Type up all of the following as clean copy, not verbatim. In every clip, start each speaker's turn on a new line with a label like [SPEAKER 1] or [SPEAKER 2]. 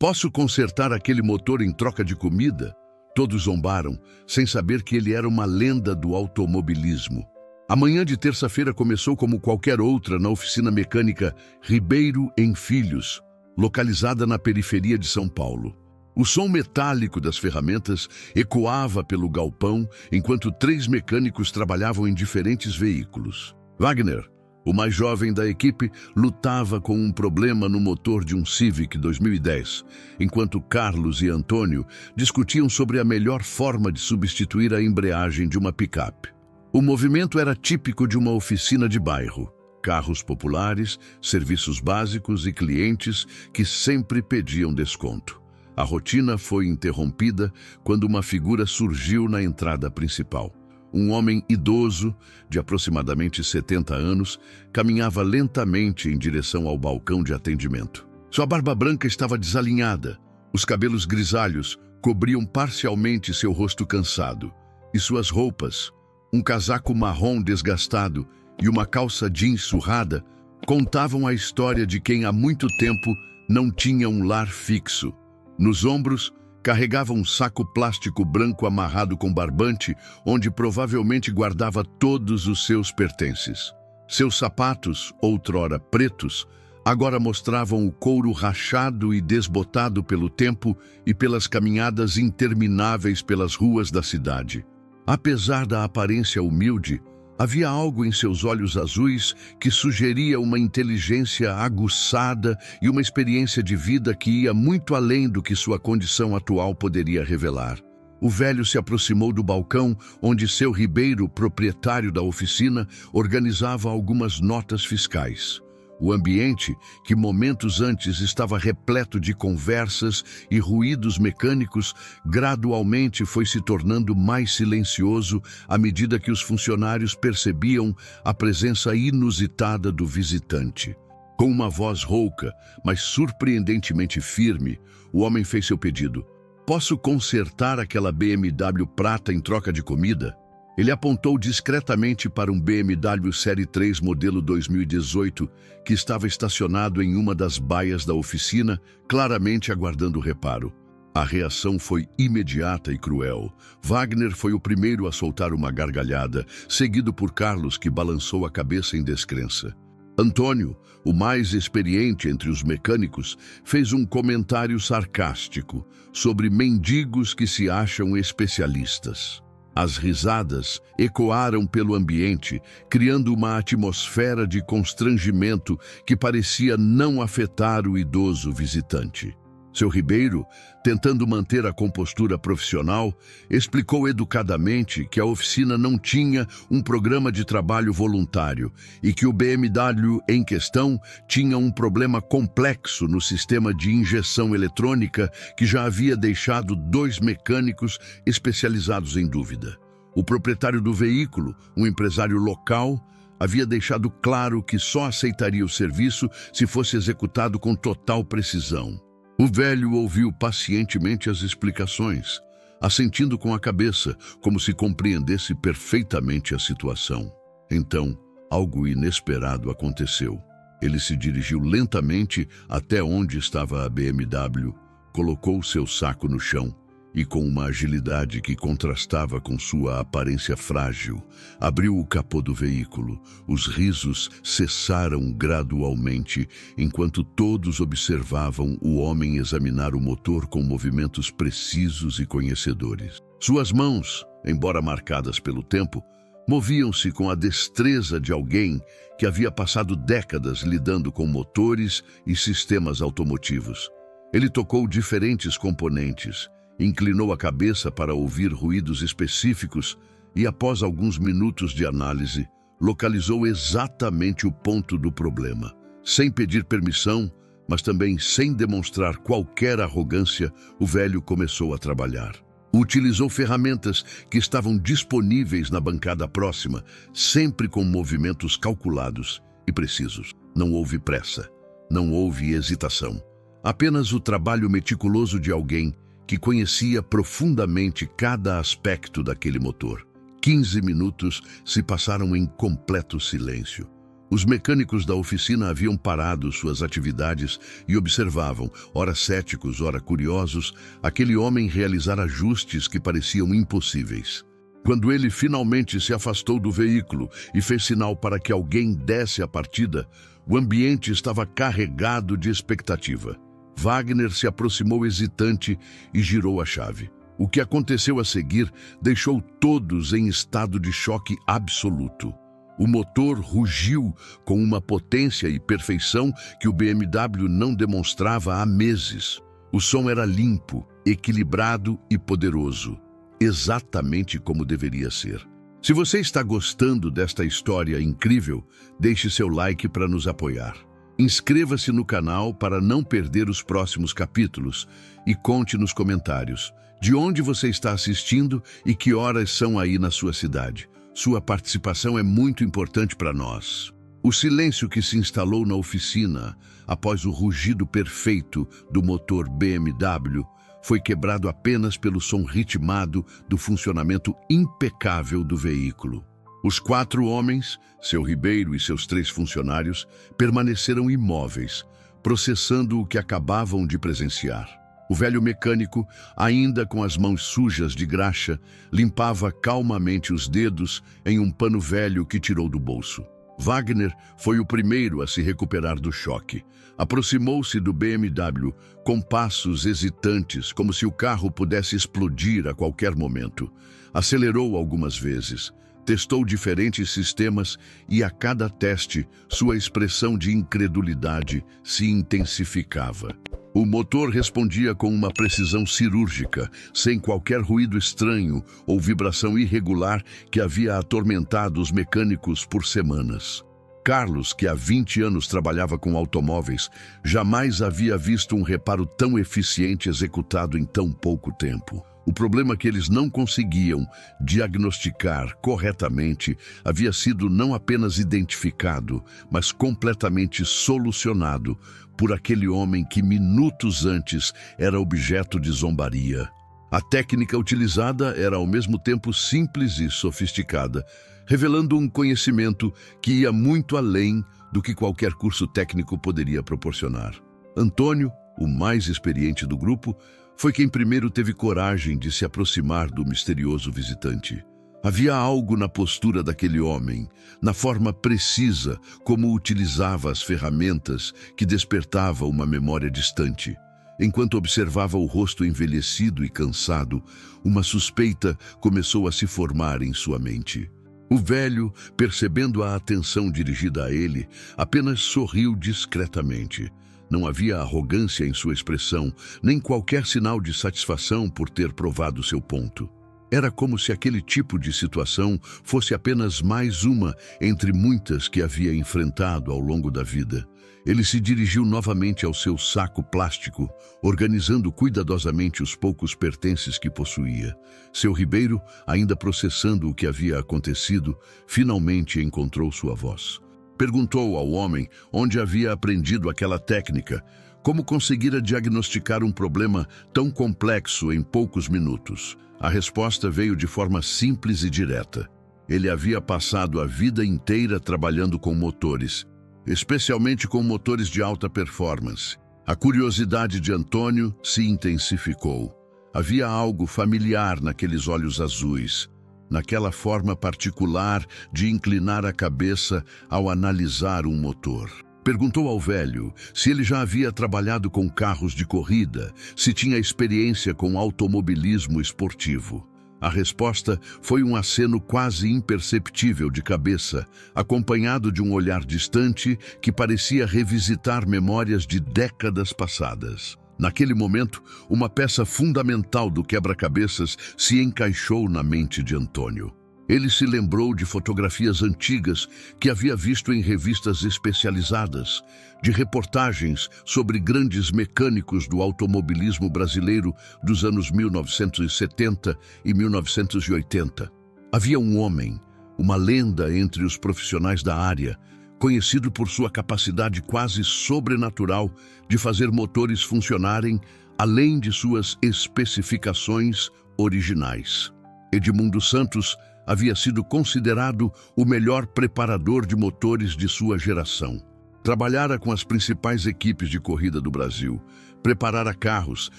[SPEAKER 1] Posso consertar aquele motor em troca de comida? Todos zombaram, sem saber que ele era uma lenda do automobilismo. A manhã de terça-feira começou como qualquer outra na oficina mecânica Ribeiro em Filhos, localizada na periferia de São Paulo. O som metálico das ferramentas ecoava pelo galpão enquanto 3 mecânicos trabalhavam em diferentes veículos. Wagner, o mais jovem da equipe, lutava com um problema no motor de um Civic 2010, enquanto Carlos e Antônio discutiam sobre a melhor forma de substituir a embreagem de uma picape. O movimento era típico de uma oficina de bairro. Carros populares, serviços básicos e clientes que sempre pediam desconto. A rotina foi interrompida quando uma figura surgiu na entrada principal. Um homem idoso, de aproximadamente 70 anos, caminhava lentamente em direção ao balcão de atendimento. Sua barba branca estava desalinhada, os cabelos grisalhos cobriam parcialmente seu rosto cansado, e suas roupas, um casaco marrom desgastado e uma calça jeans surrada, contavam a história de quem há muito tempo não tinha um lar fixo. Nos ombros, carregava um saco plástico branco amarrado com barbante, onde provavelmente guardava todos os seus pertences. Seus sapatos, outrora pretos, agora mostravam o couro rachado e desbotado pelo tempo e pelas caminhadas intermináveis pelas ruas da cidade. Apesar da aparência humilde, havia algo em seus olhos azuis que sugeria uma inteligência aguçada e uma experiência de vida que ia muito além do que sua condição atual poderia revelar. O velho se aproximou do balcão onde seu Ribeiro, proprietário da oficina, organizava algumas notas fiscais. O ambiente, que momentos antes estava repleto de conversas e ruídos mecânicos, gradualmente foi se tornando mais silencioso à medida que os funcionários percebiam a presença inusitada do visitante. Com uma voz rouca, mas surpreendentemente firme, o homem fez seu pedido. Posso consertar aquela BMW prata em troca de comida? Ele apontou discretamente para um BMW Série 3 modelo 2018 que estava estacionado em uma das baias da oficina, claramente aguardando reparo. A reação foi imediata e cruel. Wagner foi o primeiro a soltar uma gargalhada, seguido por Carlos, que balançou a cabeça em descrença. Antônio, o mais experiente entre os mecânicos, fez um comentário sarcástico sobre mendigos que se acham especialistas. As risadas ecoaram pelo ambiente, criando uma atmosfera de constrangimento que parecia não afetar o idoso visitante. Seu Ribeiro, tentando manter a compostura profissional, explicou educadamente que a oficina não tinha um programa de trabalho voluntário e que o BMW em questão tinha um problema complexo no sistema de injeção eletrônica que já havia deixado 2 mecânicos especializados em dúvida. O proprietário do veículo, um empresário local, havia deixado claro que só aceitaria o serviço se fosse executado com total precisão. O velho ouviu pacientemente as explicações, assentindo com a cabeça, como se compreendesse perfeitamente a situação. Então, algo inesperado aconteceu. Ele se dirigiu lentamente até onde estava a BMW, colocou seu saco no chão e, com uma agilidade que contrastava com sua aparência frágil, abriu o capô do veículo. Os risos cessaram gradualmente, enquanto todos observavam o homem examinar o motor com movimentos precisos e conhecedores. Suas mãos, embora marcadas pelo tempo, moviam-se com a destreza de alguém que havia passado décadas lidando com motores e sistemas automotivos. Ele tocou diferentes componentes, inclinou a cabeça para ouvir ruídos específicos e, após alguns minutos de análise, localizou exatamente o ponto do problema. Sem pedir permissão, mas também sem demonstrar qualquer arrogância, o velho começou a trabalhar. Utilizou ferramentas que estavam disponíveis na bancada próxima, sempre com movimentos calculados e precisos. Não houve pressa, não houve hesitação. Apenas o trabalho meticuloso de alguém que conhecia profundamente cada aspecto daquele motor. 15 minutos se passaram em completo silêncio. Os mecânicos da oficina haviam parado suas atividades e observavam, ora céticos, ora curiosos, aquele homem realizar ajustes que pareciam impossíveis. Quando ele finalmente se afastou do veículo e fez sinal para que alguém desse a partida, o ambiente estava carregado de expectativa. Wagner se aproximou hesitante e girou a chave. O que aconteceu a seguir deixou todos em estado de choque absoluto. O motor rugiu com uma potência e perfeição que o BMW não demonstrava há meses. O som era limpo, equilibrado e poderoso, exatamente como deveria ser. Se você está gostando desta história incrível, deixe seu like para nos apoiar. Inscreva-se no canal para não perder os próximos capítulos e conte nos comentários de onde você está assistindo e que horas são aí na sua cidade. Sua participação é muito importante para nós. O silêncio que se instalou na oficina após o rugido perfeito do motor BMW foi quebrado apenas pelo som ritmado do funcionamento impecável do veículo. Os 4 homens, seu Ribeiro e seus 3 funcionários, permaneceram imóveis, processando o que acabavam de presenciar. O velho mecânico, ainda com as mãos sujas de graxa, limpava calmamente os dedos em um pano velho que tirou do bolso. Wagner foi o primeiro a se recuperar do choque. Aproximou-se do BMW com passos hesitantes, como se o carro pudesse explodir a qualquer momento. Acelerou algumas vezes, testou diferentes sistemas e a cada teste sua expressão de incredulidade se intensificava. O motor respondia com uma precisão cirúrgica, sem qualquer ruído estranho ou vibração irregular que havia atormentado os mecânicos por semanas. Carlos, que há 20 anos trabalhava com automóveis, jamais havia visto um reparo tão eficiente executado em tão pouco tempo. O problema que eles não conseguiam diagnosticar corretamente havia sido não apenas identificado, mas completamente solucionado por aquele homem que minutos antes era objeto de zombaria. A técnica utilizada era ao mesmo tempo simples e sofisticada, revelando um conhecimento que ia muito além do que qualquer curso técnico poderia proporcionar. Antônio, o mais experiente do grupo, foi quem primeiro teve coragem de se aproximar do misterioso visitante. Havia algo na postura daquele homem, na forma precisa como utilizava as ferramentas que despertava uma memória distante. Enquanto observava o rosto envelhecido e cansado, uma suspeita começou a se formar em sua mente. O velho, percebendo a atenção dirigida a ele, apenas sorriu discretamente. Não havia arrogância em sua expressão, nem qualquer sinal de satisfação por ter provado seu ponto. Era como se aquele tipo de situação fosse apenas mais uma entre muitas que havia enfrentado ao longo da vida. Ele se dirigiu novamente ao seu saco plástico, organizando cuidadosamente os poucos pertences que possuía. Seu Ribeiro, ainda processando o que havia acontecido, finalmente encontrou sua voz. Perguntou ao homem onde havia aprendido aquela técnica, como conseguira diagnosticar um problema tão complexo em poucos minutos. A resposta veio de forma simples e direta. Ele havia passado a vida inteira trabalhando com motores, especialmente com motores de alta performance. A curiosidade de Antônio se intensificou. Havia algo familiar naqueles olhos azuis, naquela forma particular de inclinar a cabeça ao analisar um motor. Perguntou ao velho se ele já havia trabalhado com carros de corrida, se tinha experiência com automobilismo esportivo. A resposta foi um aceno quase imperceptível de cabeça, acompanhado de um olhar distante que parecia revisitar memórias de décadas passadas. Naquele momento, uma peça fundamental do quebra-cabeças se encaixou na mente de Antônio. Ele se lembrou de fotografias antigas que havia visto em revistas especializadas, de reportagens sobre grandes mecânicos do automobilismo brasileiro dos anos 1970 e 1980. Havia um homem, uma lenda entre os profissionais da área, conhecido por sua capacidade quase sobrenatural de fazer motores funcionarem além de suas especificações originais. Edmundo Santos havia sido considerado o melhor preparador de motores de sua geração. Trabalhara com as principais equipes de corrida do Brasil, preparara carros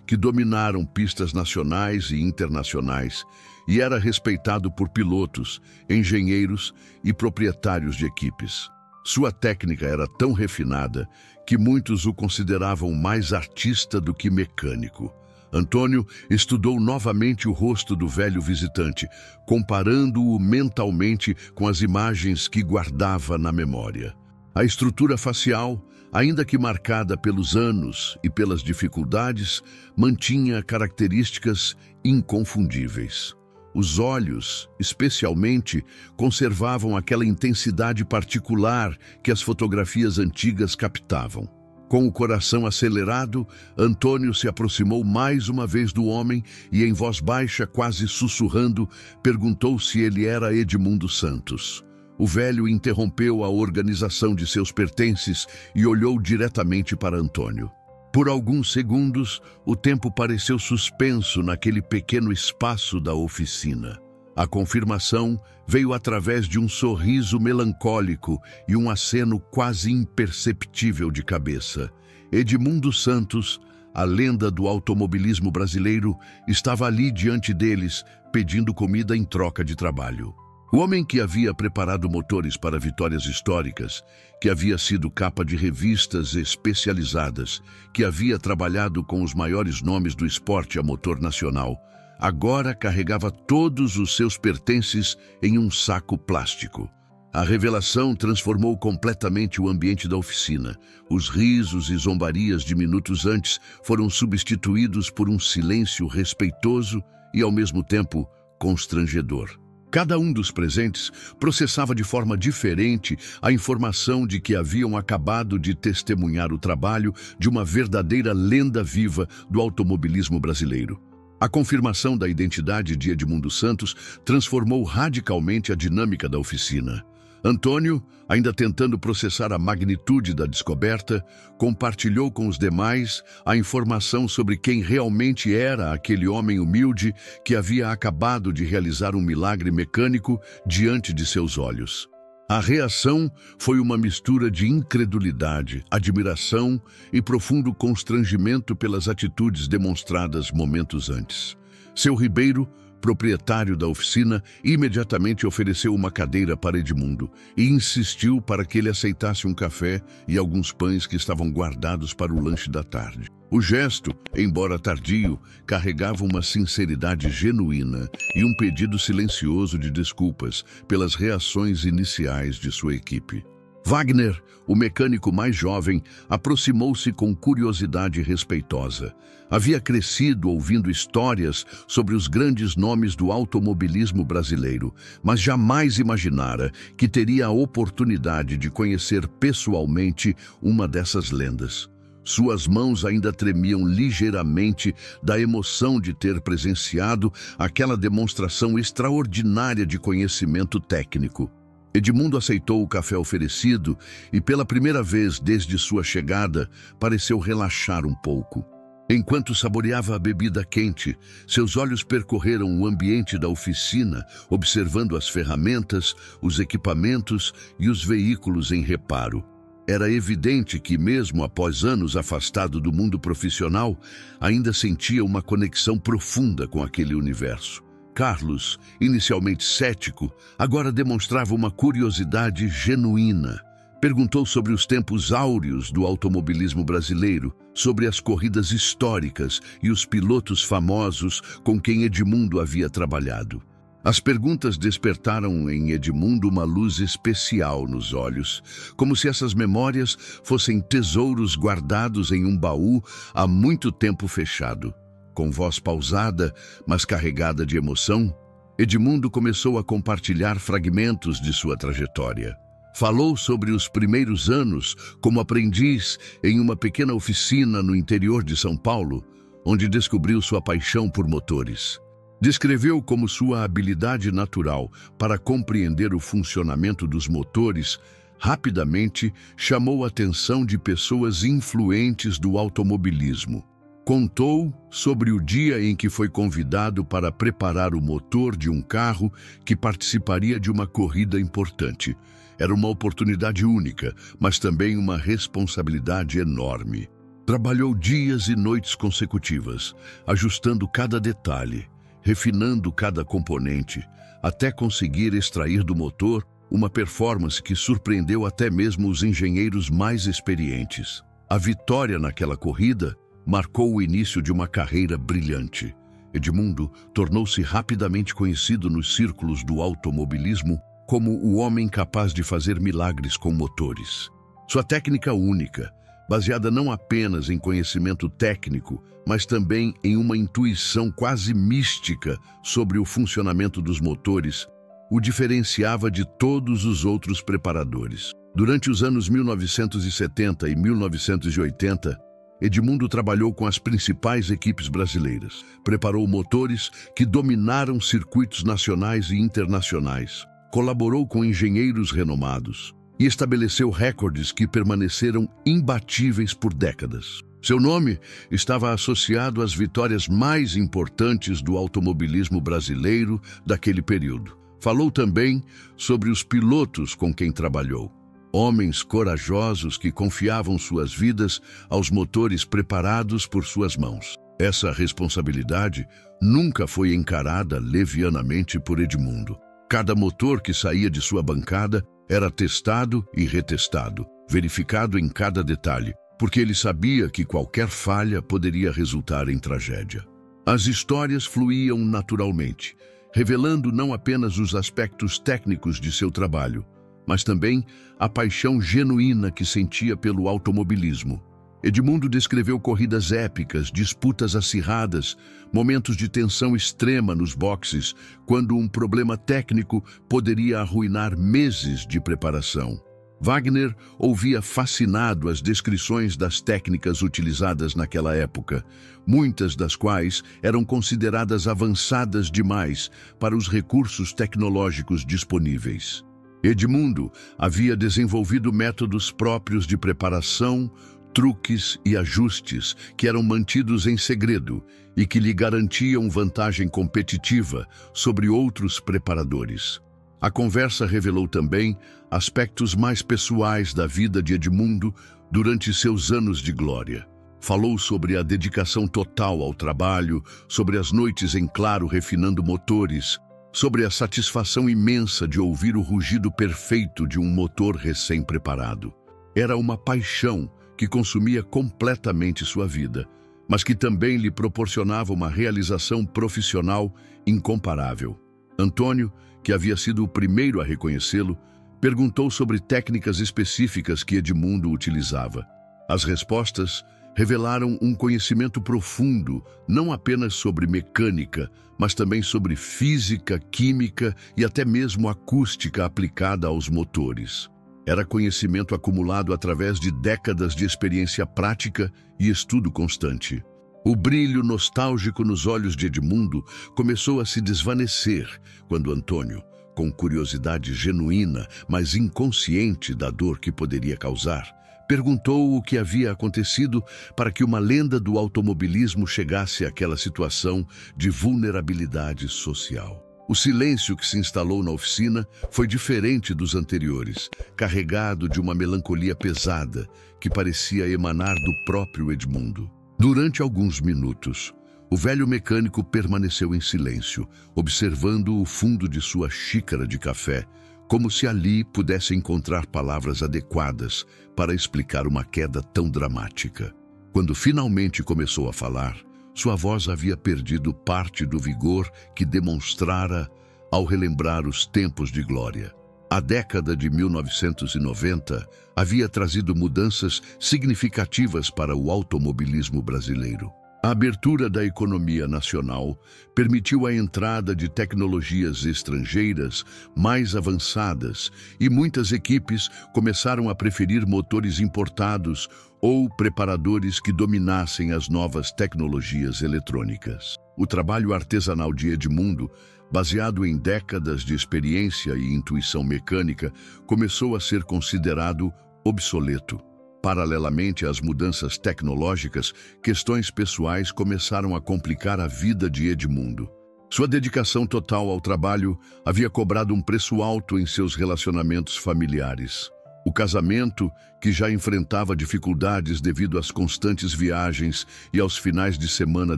[SPEAKER 1] que dominaram pistas nacionais e internacionais e era respeitado por pilotos, engenheiros e proprietários de equipes. Sua técnica era tão refinada que muitos o consideravam mais artista do que mecânico. Antônio estudou novamente o rosto do velho visitante, comparando-o mentalmente com as imagens que guardava na memória. A estrutura facial, ainda que marcada pelos anos e pelas dificuldades, mantinha características inconfundíveis. Os olhos, especialmente, conservavam aquela intensidade particular que as fotografias antigas captavam. Com o coração acelerado, Antônio se aproximou mais uma vez do homem e, em voz baixa, quase sussurrando, perguntou se ele era Edmundo Santos. O velho interrompeu a organização de seus pertences e olhou diretamente para Antônio. Por alguns segundos, o tempo pareceu suspenso naquele pequeno espaço da oficina. A confirmação veio através de um sorriso melancólico e um aceno quase imperceptível de cabeça. Edmundo Santos, a lenda do automobilismo brasileiro, estava ali diante deles, pedindo comida em troca de trabalho. O homem que havia preparado motores para vitórias históricas, que havia sido capa de revistas especializadas, que havia trabalhado com os maiores nomes do esporte a motor nacional, agora carregava todos os seus pertences em um saco plástico. A revelação transformou completamente o ambiente da oficina. Os risos e zombarias de minutos antes foram substituídos por um silêncio respeitoso e, ao mesmo tempo, constrangedor. Cada um dos presentes processava de forma diferente a informação de que haviam acabado de testemunhar o trabalho de uma verdadeira lenda viva do automobilismo brasileiro. A confirmação da identidade de Edmundo Santos transformou radicalmente a dinâmica da oficina. Antônio, ainda tentando processar a magnitude da descoberta, compartilhou com os demais a informação sobre quem realmente era aquele homem humilde que havia acabado de realizar um milagre mecânico diante de seus olhos. A reação foi uma mistura de incredulidade, admiração e profundo constrangimento pelas atitudes demonstradas momentos antes. Seu Ribeiro, proprietário da oficina, imediatamente ofereceu uma cadeira para Edmundo e insistiu para que ele aceitasse um café e alguns pães que estavam guardados para o lanche da tarde. O gesto, embora tardio, carregava uma sinceridade genuína e um pedido silencioso de desculpas pelas reações iniciais de sua equipe. Wagner, o mecânico mais jovem, aproximou-se com curiosidade respeitosa. Havia crescido ouvindo histórias sobre os grandes nomes do automobilismo brasileiro, mas jamais imaginara que teria a oportunidade de conhecer pessoalmente uma dessas lendas. Suas mãos ainda tremiam ligeiramente da emoção de ter presenciado aquela demonstração extraordinária de conhecimento técnico. Edmundo aceitou o café oferecido e, pela primeira vez desde sua chegada, pareceu relaxar um pouco. Enquanto saboreava a bebida quente, seus olhos percorreram o ambiente da oficina, observando as ferramentas, os equipamentos e os veículos em reparo. Era evidente que, mesmo após anos afastado do mundo profissional, ainda sentia uma conexão profunda com aquele universo. Carlos, inicialmente cético, agora demonstrava uma curiosidade genuína. Perguntou sobre os tempos áureos do automobilismo brasileiro, sobre as corridas históricas e os pilotos famosos com quem Edmundo havia trabalhado. As perguntas despertaram em Edmundo uma luz especial nos olhos, como se essas memórias fossem tesouros guardados em um baú há muito tempo fechado. Com voz pausada, mas carregada de emoção, Edmundo começou a compartilhar fragmentos de sua trajetória. Falou sobre os primeiros anos como aprendiz em uma pequena oficina no interior de São Paulo, onde descobriu sua paixão por motores. Descreveu como sua habilidade natural para compreender o funcionamento dos motores rapidamente chamou a atenção de pessoas influentes do automobilismo. Contou sobre o dia em que foi convidado para preparar o motor de um carro que participaria de uma corrida importante. Era uma oportunidade única, mas também uma responsabilidade enorme. Trabalhou dias e noites consecutivas, ajustando cada detalhe, refinando cada componente, até conseguir extrair do motor uma performance que surpreendeu até mesmo os engenheiros mais experientes. A vitória naquela corrida marcou o início de uma carreira brilhante. Edmundo tornou-se rapidamente conhecido nos círculos do automobilismo como o homem capaz de fazer milagres com motores. Sua técnica única, baseada não apenas em conhecimento técnico, mas também em uma intuição quase mística sobre o funcionamento dos motores, o diferenciava de todos os outros preparadores. Durante os anos 1970 e 1980, Edmundo trabalhou com as principais equipes brasileiras. Preparou motores que dominaram circuitos nacionais e internacionais. Colaborou com engenheiros renomados e estabeleceu recordes que permaneceram imbatíveis por décadas. Seu nome estava associado às vitórias mais importantes do automobilismo brasileiro daquele período. Falou também sobre os pilotos com quem trabalhou. Homens corajosos que confiavam suas vidas aos motores preparados por suas mãos. Essa responsabilidade nunca foi encarada levianamente por Edmundo. Cada motor que saía de sua bancada era testado e retestado, verificado em cada detalhe, porque ele sabia que qualquer falha poderia resultar em tragédia. As histórias fluíam naturalmente, revelando não apenas os aspectos técnicos de seu trabalho, mas também a paixão genuína que sentia pelo automobilismo. Edmundo descreveu corridas épicas, disputas acirradas, momentos de tensão extrema nos boxes, quando um problema técnico poderia arruinar meses de preparação. Wagner ouvia fascinado as descrições das técnicas utilizadas naquela época, muitas das quais eram consideradas avançadas demais para os recursos tecnológicos disponíveis. Edmundo havia desenvolvido métodos próprios de preparação, truques e ajustes que eram mantidos em segredo e que lhe garantiam vantagem competitiva sobre outros preparadores. A conversa revelou também aspectos mais pessoais da vida de Edmundo durante seus anos de glória. Falou sobre a dedicação total ao trabalho, sobre as noites em claro refinando motores, sobre a satisfação imensa de ouvir o rugido perfeito de um motor recém-preparado. Era uma paixão que consumia completamente sua vida, mas que também lhe proporcionava uma realização profissional incomparável. Antônio, que havia sido o primeiro a reconhecê-lo, perguntou sobre técnicas específicas que Edmundo utilizava. As respostas revelaram um conhecimento profundo, não apenas sobre mecânica, mas também sobre física, química e até mesmo acústica aplicada aos motores. Era conhecimento acumulado através de décadas de experiência prática e estudo constante. O brilho nostálgico nos olhos de Edmundo começou a se desvanecer quando Antônio, com curiosidade genuína, mas inconsciente da dor que poderia causar, perguntou o que havia acontecido para que uma lenda do automobilismo chegasse àquela situação de vulnerabilidade social. O silêncio que se instalou na oficina foi diferente dos anteriores, carregado de uma melancolia pesada que parecia emanar do próprio Edmundo. Durante alguns minutos, o velho mecânico permaneceu em silêncio, observando o fundo de sua xícara de café, como se ali pudesse encontrar palavras adequadas para explicar uma queda tão dramática. Quando finalmente começou a falar, sua voz havia perdido parte do vigor que demonstrara ao relembrar os tempos de glória. A década de 1990 havia trazido mudanças significativas para o automobilismo brasileiro. A abertura da economia nacional permitiu a entrada de tecnologias estrangeiras mais avançadas e muitas equipes começaram a preferir motores importados ou preparadores que dominassem as novas tecnologias eletrônicas. O trabalho artesanal de Edmundo, baseado em décadas de experiência e intuição mecânica, começou a ser considerado obsoleto. Paralelamente às mudanças tecnológicas, questões pessoais começaram a complicar a vida de Edmundo. Sua dedicação total ao trabalho havia cobrado um preço alto em seus relacionamentos familiares. O casamento, que já enfrentava dificuldades devido às constantes viagens e aos finais de semana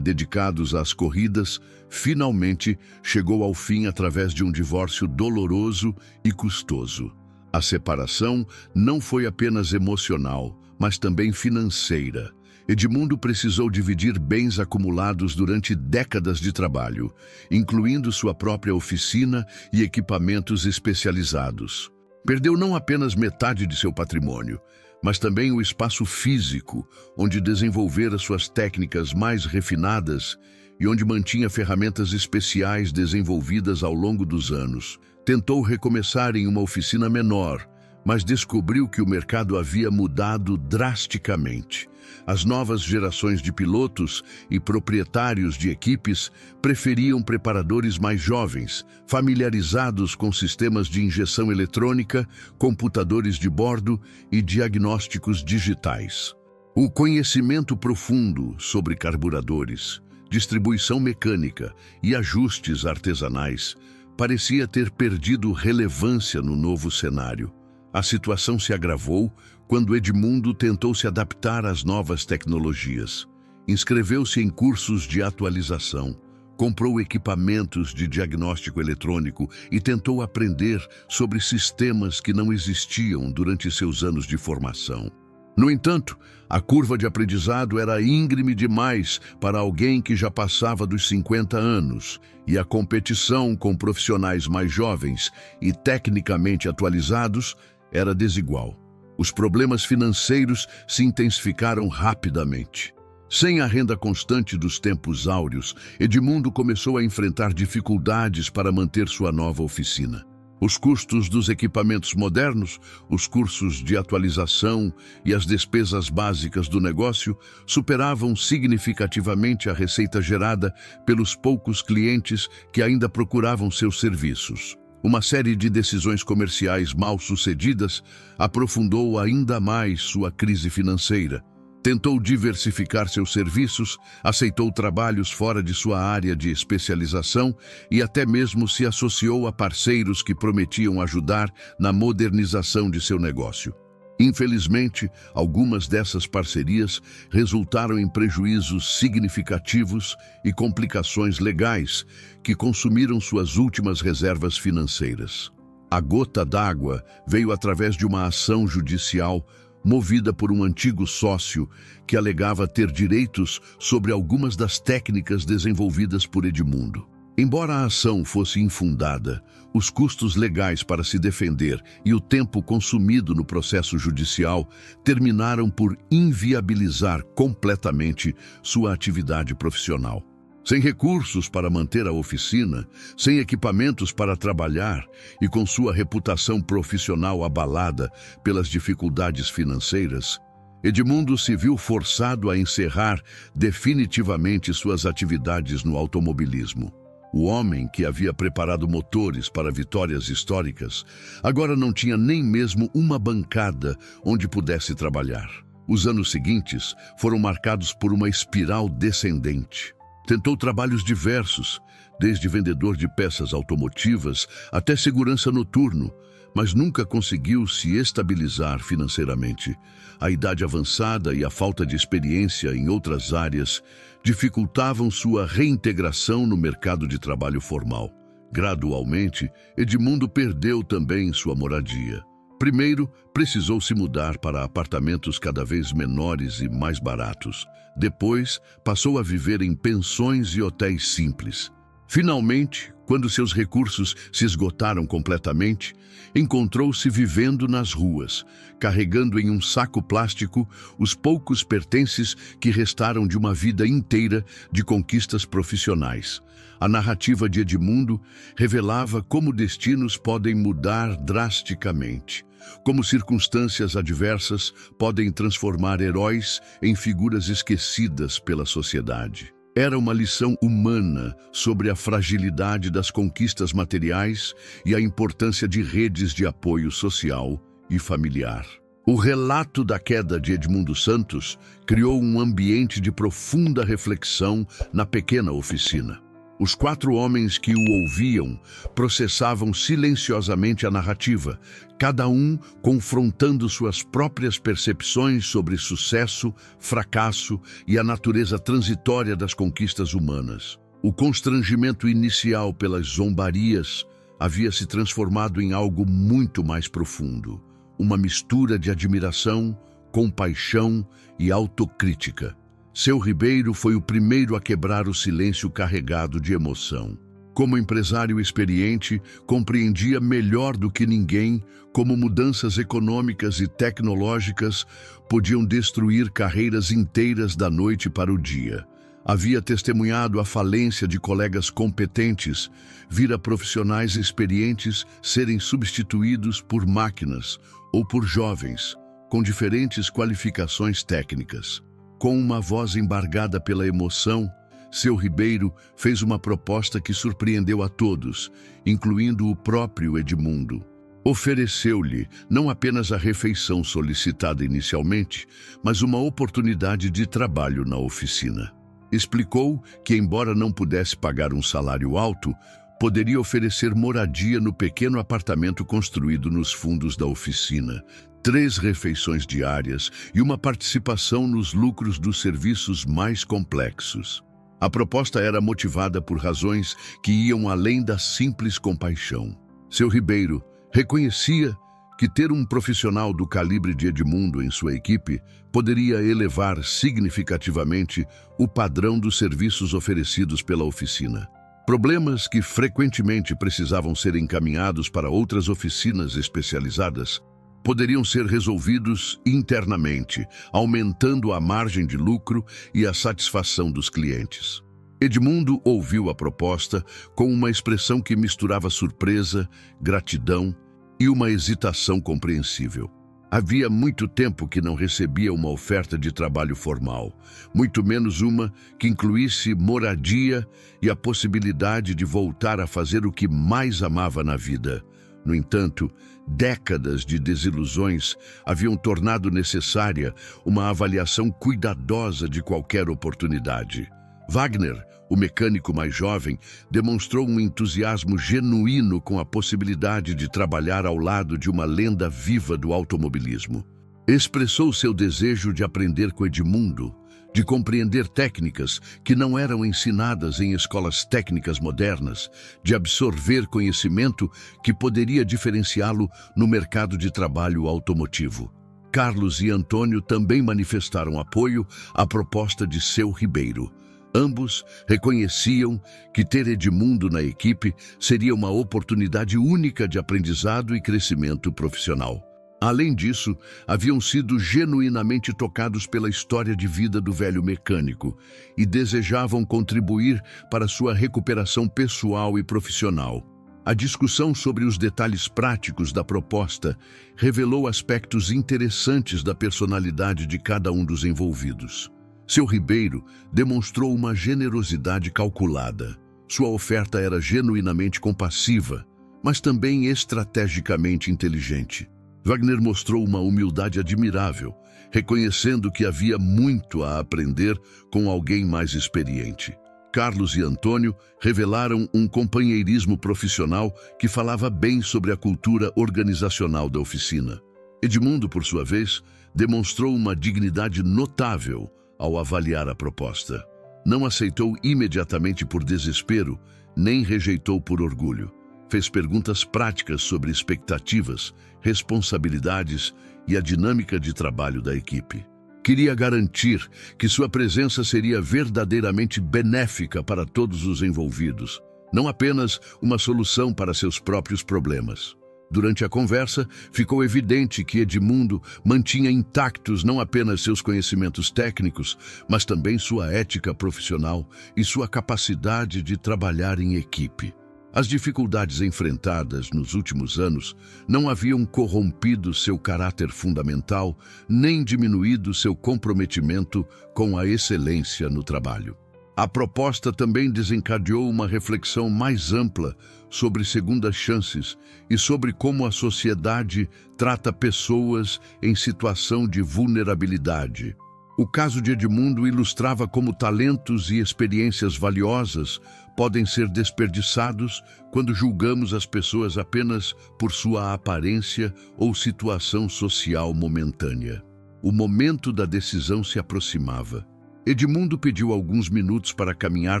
[SPEAKER 1] dedicados às corridas, finalmente chegou ao fim através de um divórcio doloroso e custoso. A separação não foi apenas emocional, mas também financeira. Edmundo precisou dividir bens acumulados durante décadas de trabalho, incluindo sua própria oficina e equipamentos especializados. Perdeu não apenas metade de seu patrimônio, mas também o espaço físico, onde desenvolvera suas técnicas mais refinadas e onde mantinha ferramentas especiais desenvolvidas ao longo dos anos. Tentou recomeçar em uma oficina menor, mas descobriu que o mercado havia mudado drasticamente. As novas gerações de pilotos e proprietários de equipes preferiam preparadores mais jovens, familiarizados com sistemas de injeção eletrônica, computadores de bordo e diagnósticos digitais. O conhecimento profundo sobre carburadores, distribuição mecânica e ajustes artesanais parecia ter perdido relevância no novo cenário. A situação se agravou quando Edmundo tentou se adaptar às novas tecnologias. Inscreveu-se em cursos de atualização, comprou equipamentos de diagnóstico eletrônico e tentou aprender sobre sistemas que não existiam durante seus anos de formação. No entanto, a curva de aprendizado era íngreme demais para alguém que já passava dos 50 anos, e a competição com profissionais mais jovens e tecnicamente atualizados era desigual. Os problemas financeiros se intensificaram rapidamente. Sem a renda constante dos tempos áureos, Edmundo começou a enfrentar dificuldades para manter sua nova oficina. Os custos dos equipamentos modernos, os cursos de atualização e as despesas básicas do negócio superavam significativamente a receita gerada pelos poucos clientes que ainda procuravam seus serviços. Uma série de decisões comerciais mal-sucedidas aprofundou ainda mais sua crise financeira. Tentou diversificar seus serviços, aceitou trabalhos fora de sua área de especialização e até mesmo se associou a parceiros que prometiam ajudar na modernização de seu negócio. Infelizmente, algumas dessas parcerias resultaram em prejuízos significativos e complicações legais que consumiram suas últimas reservas financeiras. A gota d'água veio através de uma ação judicial movida por um antigo sócio que alegava ter direitos sobre algumas das técnicas desenvolvidas por Edmundo. Embora a ação fosse infundada, os custos legais para se defender e o tempo consumido no processo judicial terminaram por inviabilizar completamente sua atividade profissional. Sem recursos para manter a oficina, sem equipamentos para trabalhar e com sua reputação profissional abalada pelas dificuldades financeiras, Edmundo se viu forçado a encerrar definitivamente suas atividades no automobilismo. O homem que havia preparado motores para vitórias históricas agora não tinha nem mesmo uma bancada onde pudesse trabalhar. Os anos seguintes foram marcados por uma espiral descendente. Tentou trabalhos diversos, desde vendedor de peças automotivas até segurança noturno, mas nunca conseguiu se estabilizar financeiramente. A idade avançada e a falta de experiência em outras áreas dificultavam sua reintegração no mercado de trabalho formal. Gradualmente, Edmundo perdeu também sua moradia. Primeiro, precisou se mudar para apartamentos cada vez menores e mais baratos. Depois, passou a viver em pensões e hotéis simples. Finalmente, quando seus recursos se esgotaram completamente, encontrou-se vivendo nas ruas, carregando em um saco plástico os poucos pertences que restaram de uma vida inteira de conquistas profissionais. A narrativa de Edmundo revelava como destinos podem mudar drasticamente, como circunstâncias adversas podem transformar heróis em figuras esquecidas pela sociedade. Era uma lição humana sobre a fragilidade das conquistas materiais e a importância de redes de apoio social e familiar. O relato da queda de Edmundo Santos criou um ambiente de profunda reflexão na pequena oficina. Os 4 homens que o ouviam processavam silenciosamente a narrativa, cada um confrontando suas próprias percepções sobre sucesso, fracasso e a natureza transitória das conquistas humanas. O constrangimento inicial pelas zombarias havia se transformado em algo muito mais profundo. Uma mistura de admiração, compaixão e autocrítica. Seu Ribeiro foi o primeiro a quebrar o silêncio carregado de emoção. Como empresário experiente, compreendia melhor do que ninguém como mudanças econômicas e tecnológicas podiam destruir carreiras inteiras da noite para o dia. Havia testemunhado a falência de colegas competentes, vira profissionais experientes serem substituídos por máquinas ou por jovens, com diferentes qualificações técnicas. Com uma voz embargada pela emoção, seu Ribeiro fez uma proposta que surpreendeu a todos, incluindo o próprio Edmundo. Ofereceu-lhe não apenas a refeição solicitada inicialmente, mas uma oportunidade de trabalho na oficina. Explicou que, embora não pudesse pagar um salário alto, poderia oferecer moradia no pequeno apartamento construído nos fundos da oficina, 3 refeições diárias e uma participação nos lucros dos serviços mais complexos. A proposta era motivada por razões que iam além da simples compaixão. Seu Ribeiro reconhecia que ter um profissional do calibre de Edmundo em sua equipe poderia elevar significativamente o padrão dos serviços oferecidos pela oficina. Problemas que frequentemente precisavam ser encaminhados para outras oficinas especializadas poderiam ser resolvidos internamente, aumentando a margem de lucro e a satisfação dos clientes. Edmundo ouviu a proposta com uma expressão que misturava surpresa, gratidão e uma hesitação compreensível. Havia muito tempo que não recebia uma oferta de trabalho formal, muito menos uma que incluísse moradia e a possibilidade de voltar a fazer o que mais amava na vida. No entanto, décadas de desilusões haviam tornado necessária uma avaliação cuidadosa de qualquer oportunidade. Wagner, o mecânico mais jovem, demonstrou um entusiasmo genuíno com a possibilidade de trabalhar ao lado de uma lenda viva do automobilismo. Expressou seu desejo de aprender com Edmundo, de compreender técnicas que não eram ensinadas em escolas técnicas modernas, de absorver conhecimento que poderia diferenciá-lo no mercado de trabalho automotivo. Carlos e Antônio também manifestaram apoio à proposta de seu Ribeiro. Ambos reconheciam que ter Edmundo na equipe seria uma oportunidade única de aprendizado e crescimento profissional. Além disso, haviam sido genuinamente tocados pela história de vida do velho mecânico e desejavam contribuir para sua recuperação pessoal e profissional. A discussão sobre os detalhes práticos da proposta revelou aspectos interessantes da personalidade de cada um dos envolvidos. Seu Ribeiro demonstrou uma generosidade calculada. Sua oferta era genuinamente compassiva, mas também estrategicamente inteligente. Wagner mostrou uma humildade admirável, reconhecendo que havia muito a aprender com alguém mais experiente. Carlos e Antônio revelaram um companheirismo profissional que falava bem sobre a cultura organizacional da oficina. Edmundo, por sua vez, demonstrou uma dignidade notável ao avaliar a proposta. Não aceitou imediatamente por desespero, nem rejeitou por orgulho. Fez perguntas práticas sobre expectativas, responsabilidades e a dinâmica de trabalho da equipe. Queria garantir que sua presença seria verdadeiramente benéfica para todos os envolvidos, não apenas uma solução para seus próprios problemas. Durante a conversa, ficou evidente que Edmundo mantinha intactos não apenas seus conhecimentos técnicos, mas também sua ética profissional e sua capacidade de trabalhar em equipe. As dificuldades enfrentadas nos últimos anos não haviam corrompido seu caráter fundamental, nem diminuído seu comprometimento com a excelência no trabalho. A proposta também desencadeou uma reflexão mais ampla sobre segundas chances e sobre como a sociedade trata pessoas em situação de vulnerabilidade. O caso de Edmundo ilustrava como talentos e experiências valiosas podem ser desperdiçados quando julgamos as pessoas apenas por sua aparência ou situação social momentânea. O momento da decisão se aproximava. Edmundo pediu alguns minutos para caminhar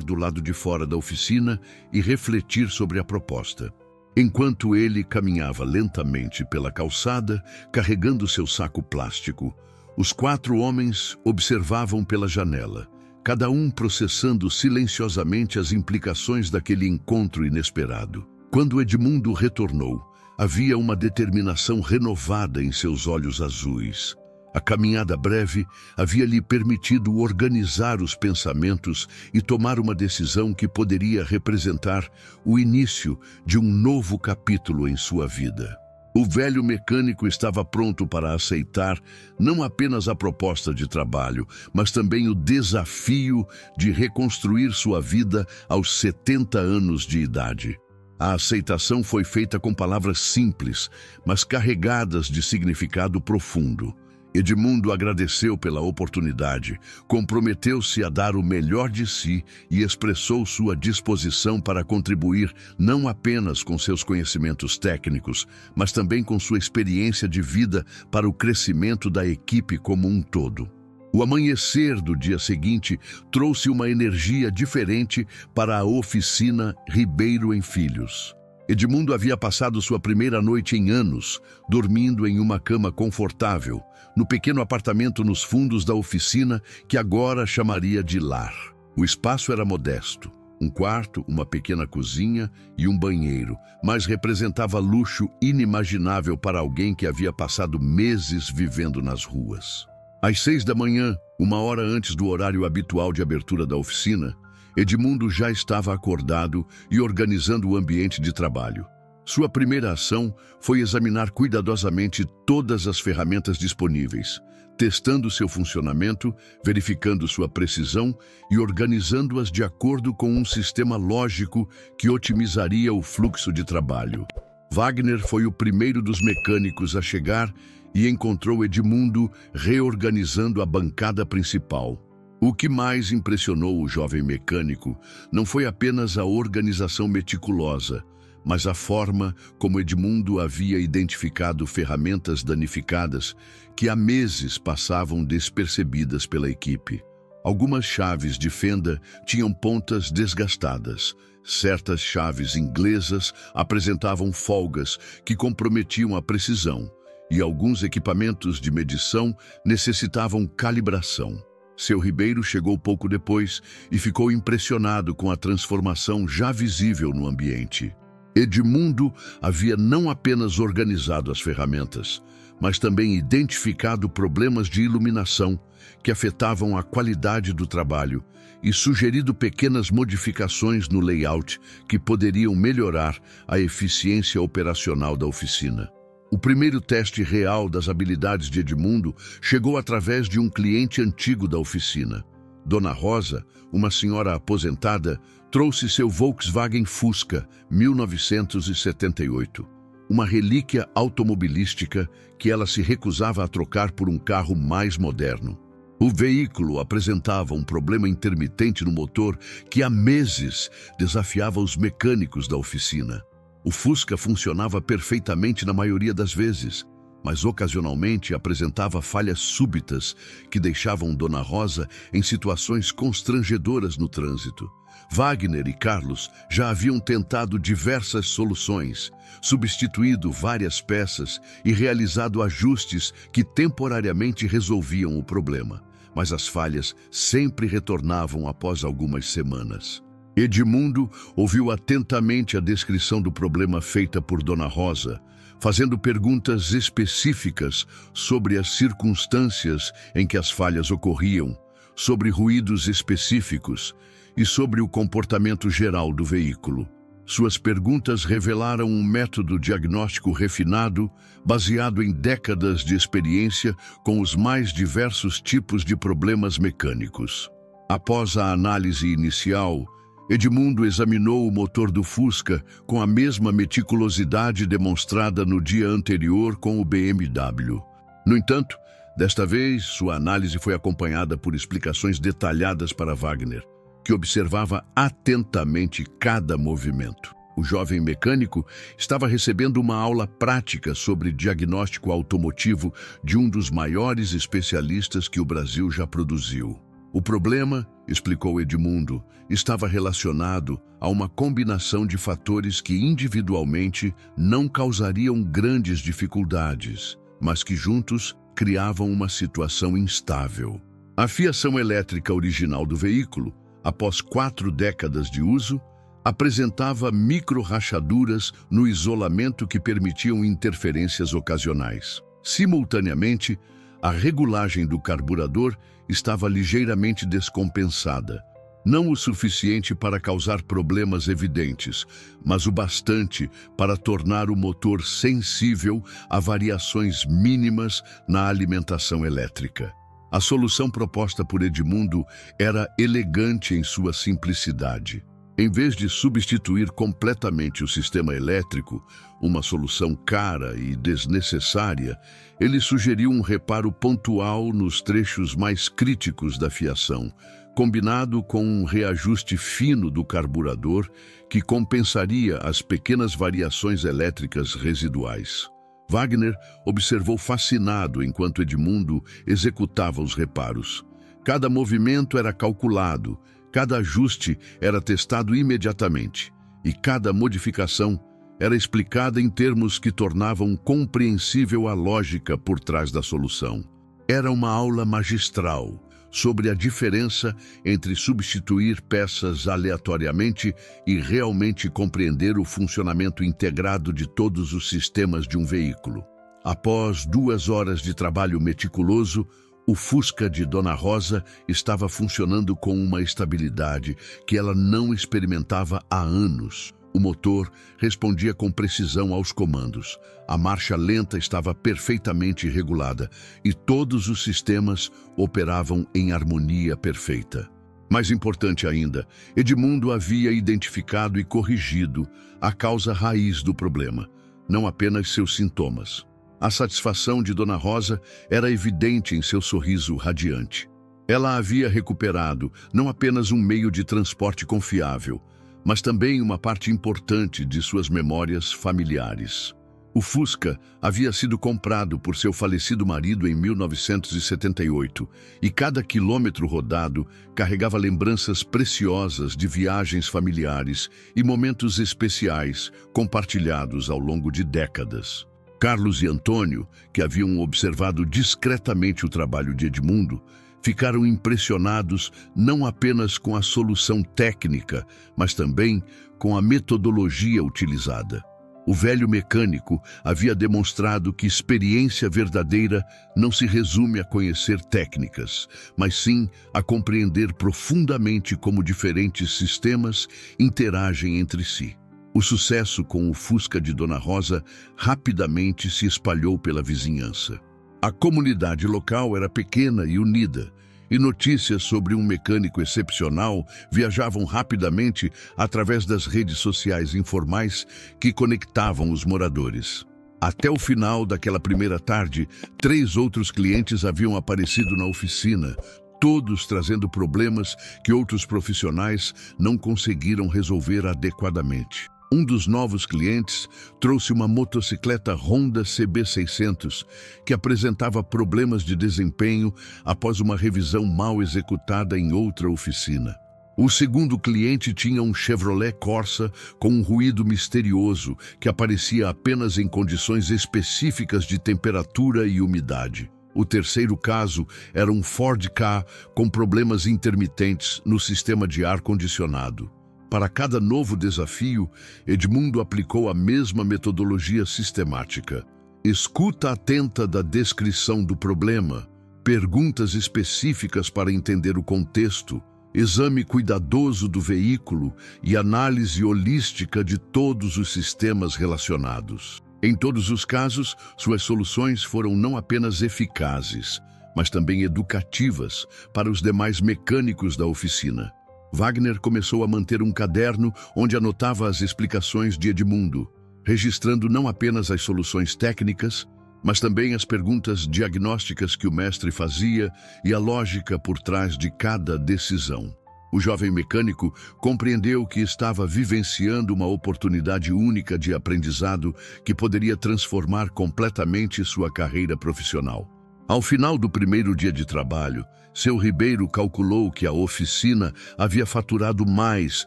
[SPEAKER 1] do lado de fora da oficina e refletir sobre a proposta. Enquanto ele caminhava lentamente pela calçada, carregando seu saco plástico, os 4 homens observavam pela janela, cada um processando silenciosamente as implicações daquele encontro inesperado. Quando Edmundo retornou, havia uma determinação renovada em seus olhos azuis. A caminhada breve havia lhe permitido organizar os pensamentos e tomar uma decisão que poderia representar o início de um novo capítulo em sua vida. O velho mecânico estava pronto para aceitar não apenas a proposta de trabalho, mas também o desafio de reconstruir sua vida aos 70 anos de idade. A aceitação foi feita com palavras simples, mas carregadas de significado profundo. Edmundo agradeceu pela oportunidade, comprometeu-se a dar o melhor de si e expressou sua disposição para contribuir não apenas com seus conhecimentos técnicos, mas também com sua experiência de vida para o crescimento da equipe como um todo. O amanhecer do dia seguinte trouxe uma energia diferente para a oficina Ribeiro em Filhos. Edmundo havia passado sua primeira noite em anos, dormindo em uma cama confortável, no pequeno apartamento nos fundos da oficina que agora chamaria de lar. O espaço era modesto, um quarto, uma pequena cozinha e um banheiro, mas representava luxo inimaginável para alguém que havia passado meses vivendo nas ruas. Às 6 da manhã, uma hora antes do horário habitual de abertura da oficina, Edmundo já estava acordado e organizando o ambiente de trabalho. Sua primeira ação foi examinar cuidadosamente todas as ferramentas disponíveis, testando seu funcionamento, verificando sua precisão e organizando-as de acordo com um sistema lógico que otimizaria o fluxo de trabalho. Wagner foi o primeiro dos mecânicos a chegar e encontrou Edmundo reorganizando a bancada principal. O que mais impressionou o jovem mecânico não foi apenas a organização meticulosa, mas a forma como Edmundo havia identificado ferramentas danificadas que há meses passavam despercebidas pela equipe. Algumas chaves de fenda tinham pontas desgastadas. Certas chaves inglesas apresentavam folgas que comprometiam a precisão, e alguns equipamentos de medição necessitavam calibração. Seu Ribeiro chegou pouco depois e ficou impressionado com a transformação já visível no ambiente. Edmundo havia não apenas organizado as ferramentas, mas também identificado problemas de iluminação que afetavam a qualidade do trabalho e sugerido pequenas modificações no layout que poderiam melhorar a eficiência operacional da oficina. O primeiro teste real das habilidades de Edmundo chegou através de um cliente antigo da oficina. Dona Rosa, uma senhora aposentada, trouxe seu Volkswagen Fusca 1978, uma relíquia automobilística que ela se recusava a trocar por um carro mais moderno. O veículo apresentava um problema intermitente no motor que há meses desafiava os mecânicos da oficina. O Fusca funcionava perfeitamente na maioria das vezes, mas ocasionalmente apresentava falhas súbitas que deixavam Dona Rosa em situações constrangedoras no trânsito. Wagner e Carlos já haviam tentado diversas soluções, substituído várias peças e realizado ajustes que temporariamente resolviam o problema, mas as falhas sempre retornavam após algumas semanas. Edmundo ouviu atentamente a descrição do problema feita por Dona Rosa, fazendo perguntas específicas sobre as circunstâncias em que as falhas ocorriam, sobre ruídos específicos e sobre o comportamento geral do veículo. Suas perguntas revelaram um método diagnóstico refinado, baseado em décadas de experiência com os mais diversos tipos de problemas mecânicos. Após a análise inicial, Edmundo examinou o motor do Fusca com a mesma meticulosidade demonstrada no dia anterior com o BMW. No entanto, desta vez, sua análise foi acompanhada por explicações detalhadas para Wagner, que observava atentamente cada movimento. O jovem mecânico estava recebendo uma aula prática sobre diagnóstico automotivo de um dos maiores especialistas que o Brasil já produziu. O problema, explicou Edmundo, estava relacionado a uma combinação de fatores que individualmente não causariam grandes dificuldades, mas que juntos criavam uma situação instável. A fiação elétrica original do veículo, após 4 décadas de uso, apresentava micro-rachaduras no isolamento que permitiam interferências ocasionais. Simultaneamente, a regulagem do carburador estava ligeiramente descompensada. Não o suficiente para causar problemas evidentes, mas o bastante para tornar o motor sensível a variações mínimas na alimentação elétrica. A solução proposta por Edmundo era elegante em sua simplicidade. Em vez de substituir completamente o sistema elétrico, uma solução cara e desnecessária, ele sugeriu um reparo pontual nos trechos mais críticos da fiação, combinado com um reajuste fino do carburador que compensaria as pequenas variações elétricas residuais. Wagner observou fascinado enquanto Edmundo executava os reparos. Cada movimento era calculado, cada ajuste era testado imediatamente e cada modificação era explicada em termos que tornavam compreensível a lógica por trás da solução. Era uma aula magistral sobre a diferença entre substituir peças aleatoriamente e realmente compreender o funcionamento integrado de todos os sistemas de um veículo. Após 2 horas de trabalho meticuloso, o Fusca de Dona Rosa estava funcionando com uma estabilidade que ela não experimentava há anos. O motor respondia com precisão aos comandos. A marcha lenta estava perfeitamente regulada e todos os sistemas operavam em harmonia perfeita. Mais importante ainda, Edmundo havia identificado e corrigido a causa raiz do problema, não apenas seus sintomas. A satisfação de Dona Rosa era evidente em seu sorriso radiante. Ela havia recuperado não apenas um meio de transporte confiável, mas também uma parte importante de suas memórias familiares. O Fusca havia sido comprado por seu falecido marido em 1978 e cada quilômetro rodado carregava lembranças preciosas de viagens familiares e momentos especiais compartilhados ao longo de décadas. Carlos e Antônio, que haviam observado discretamente o trabalho de Edmundo, ficaram impressionados não apenas com a solução técnica, mas também com a metodologia utilizada. O velho mecânico havia demonstrado que experiência verdadeira não se resume a conhecer técnicas, mas sim a compreender profundamente como diferentes sistemas interagem entre si. O sucesso com o Fusca de Dona Rosa rapidamente se espalhou pela vizinhança. A comunidade local era pequena e unida, e notícias sobre um mecânico excepcional viajavam rapidamente através das redes sociais informais que conectavam os moradores. Até o final daquela primeira tarde, 3 outros clientes haviam aparecido na oficina, todos trazendo problemas que outros profissionais não conseguiram resolver adequadamente. Um dos novos clientes trouxe uma motocicleta Honda CB600 que apresentava problemas de desempenho após uma revisão mal executada em outra oficina. O segundo cliente tinha um Chevrolet Corsa com um ruído misterioso que aparecia apenas em condições específicas de temperatura e umidade. O terceiro caso era um Ford Ka com problemas intermitentes no sistema de ar-condicionado. Para cada novo desafio, Edmundo aplicou a mesma metodologia sistemática. Escuta atenta da descrição do problema, perguntas específicas para entender o contexto, exame cuidadoso do veículo e análise holística de todos os sistemas relacionados. Em todos os casos, suas soluções foram não apenas eficazes, mas também educativas para os demais mecânicos da oficina. Wagner começou a manter um caderno onde anotava as explicações de Edmundo, registrando não apenas as soluções técnicas, mas também as perguntas diagnósticas que o mestre fazia e a lógica por trás de cada decisão. O jovem mecânico compreendeu que estava vivenciando uma oportunidade única de aprendizado que poderia transformar completamente sua carreira profissional. Ao final do primeiro dia de trabalho, seu Ribeiro calculou que a oficina havia faturado mais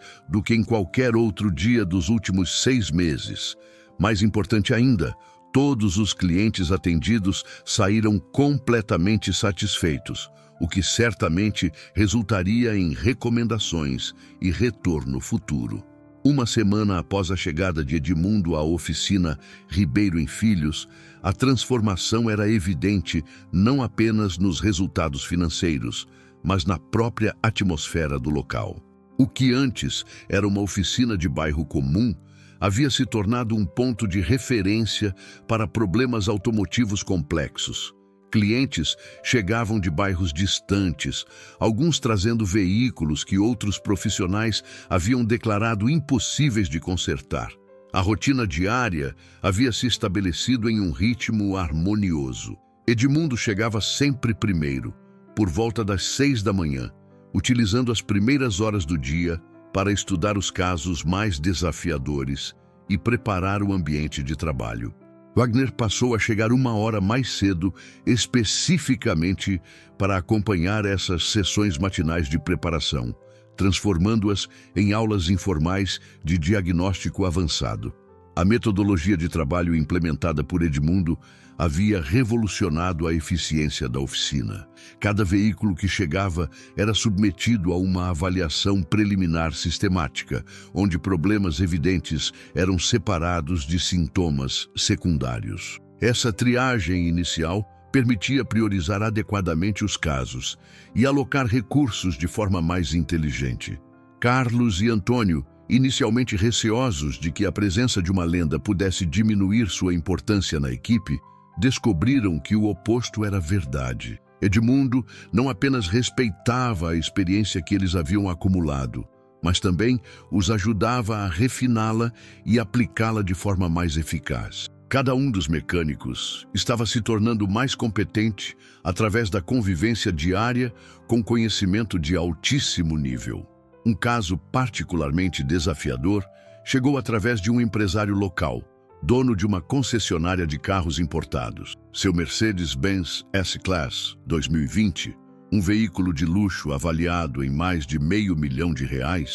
[SPEAKER 1] do que em qualquer outro dia dos últimos 6 meses. Mais importante ainda, todos os clientes atendidos saíram completamente satisfeitos, o que certamente resultaria em recomendações e retorno futuro. Uma semana após a chegada de Edmundo à oficina Ribeiro em Filhos, a transformação era evidente não apenas nos resultados financeiros, mas na própria atmosfera do local. O que antes era uma oficina de bairro comum, havia se tornado um ponto de referência para problemas automotivos complexos. Clientes chegavam de bairros distantes, alguns trazendo veículos que outros profissionais haviam declarado impossíveis de consertar. A rotina diária havia se estabelecido em um ritmo harmonioso. Edmundo chegava sempre primeiro, por volta das 6 da manhã, utilizando as primeiras horas do dia para estudar os casos mais desafiadores e preparar o ambiente de trabalho. Wagner passou a chegar 1 hora mais cedo, especificamente para acompanhar essas sessões matinais de preparação, transformando-as em aulas informais de diagnóstico avançado. A metodologia de trabalho implementada por Edmundo havia revolucionado a eficiência da oficina. Cada veículo que chegava era submetido a uma avaliação preliminar sistemática, onde problemas evidentes eram separados de sintomas secundários. Essa triagem inicial permitia priorizar adequadamente os casos e alocar recursos de forma mais inteligente. Carlos e Antônio, inicialmente receosos de que a presença de uma lenda pudesse diminuir sua importância na equipe, descobriram que o oposto era verdade. Edmundo não apenas respeitava a experiência que eles haviam acumulado, mas também os ajudava a refiná-la e aplicá-la de forma mais eficaz. Cada um dos mecânicos estava se tornando mais competente através da convivência diária com conhecimento de altíssimo nível. Um caso particularmente desafiador chegou através de um empresário local, dono de uma concessionária de carros importados. Seu Mercedes-Benz S-Class 2020, um veículo de luxo avaliado em mais de R$500 mil,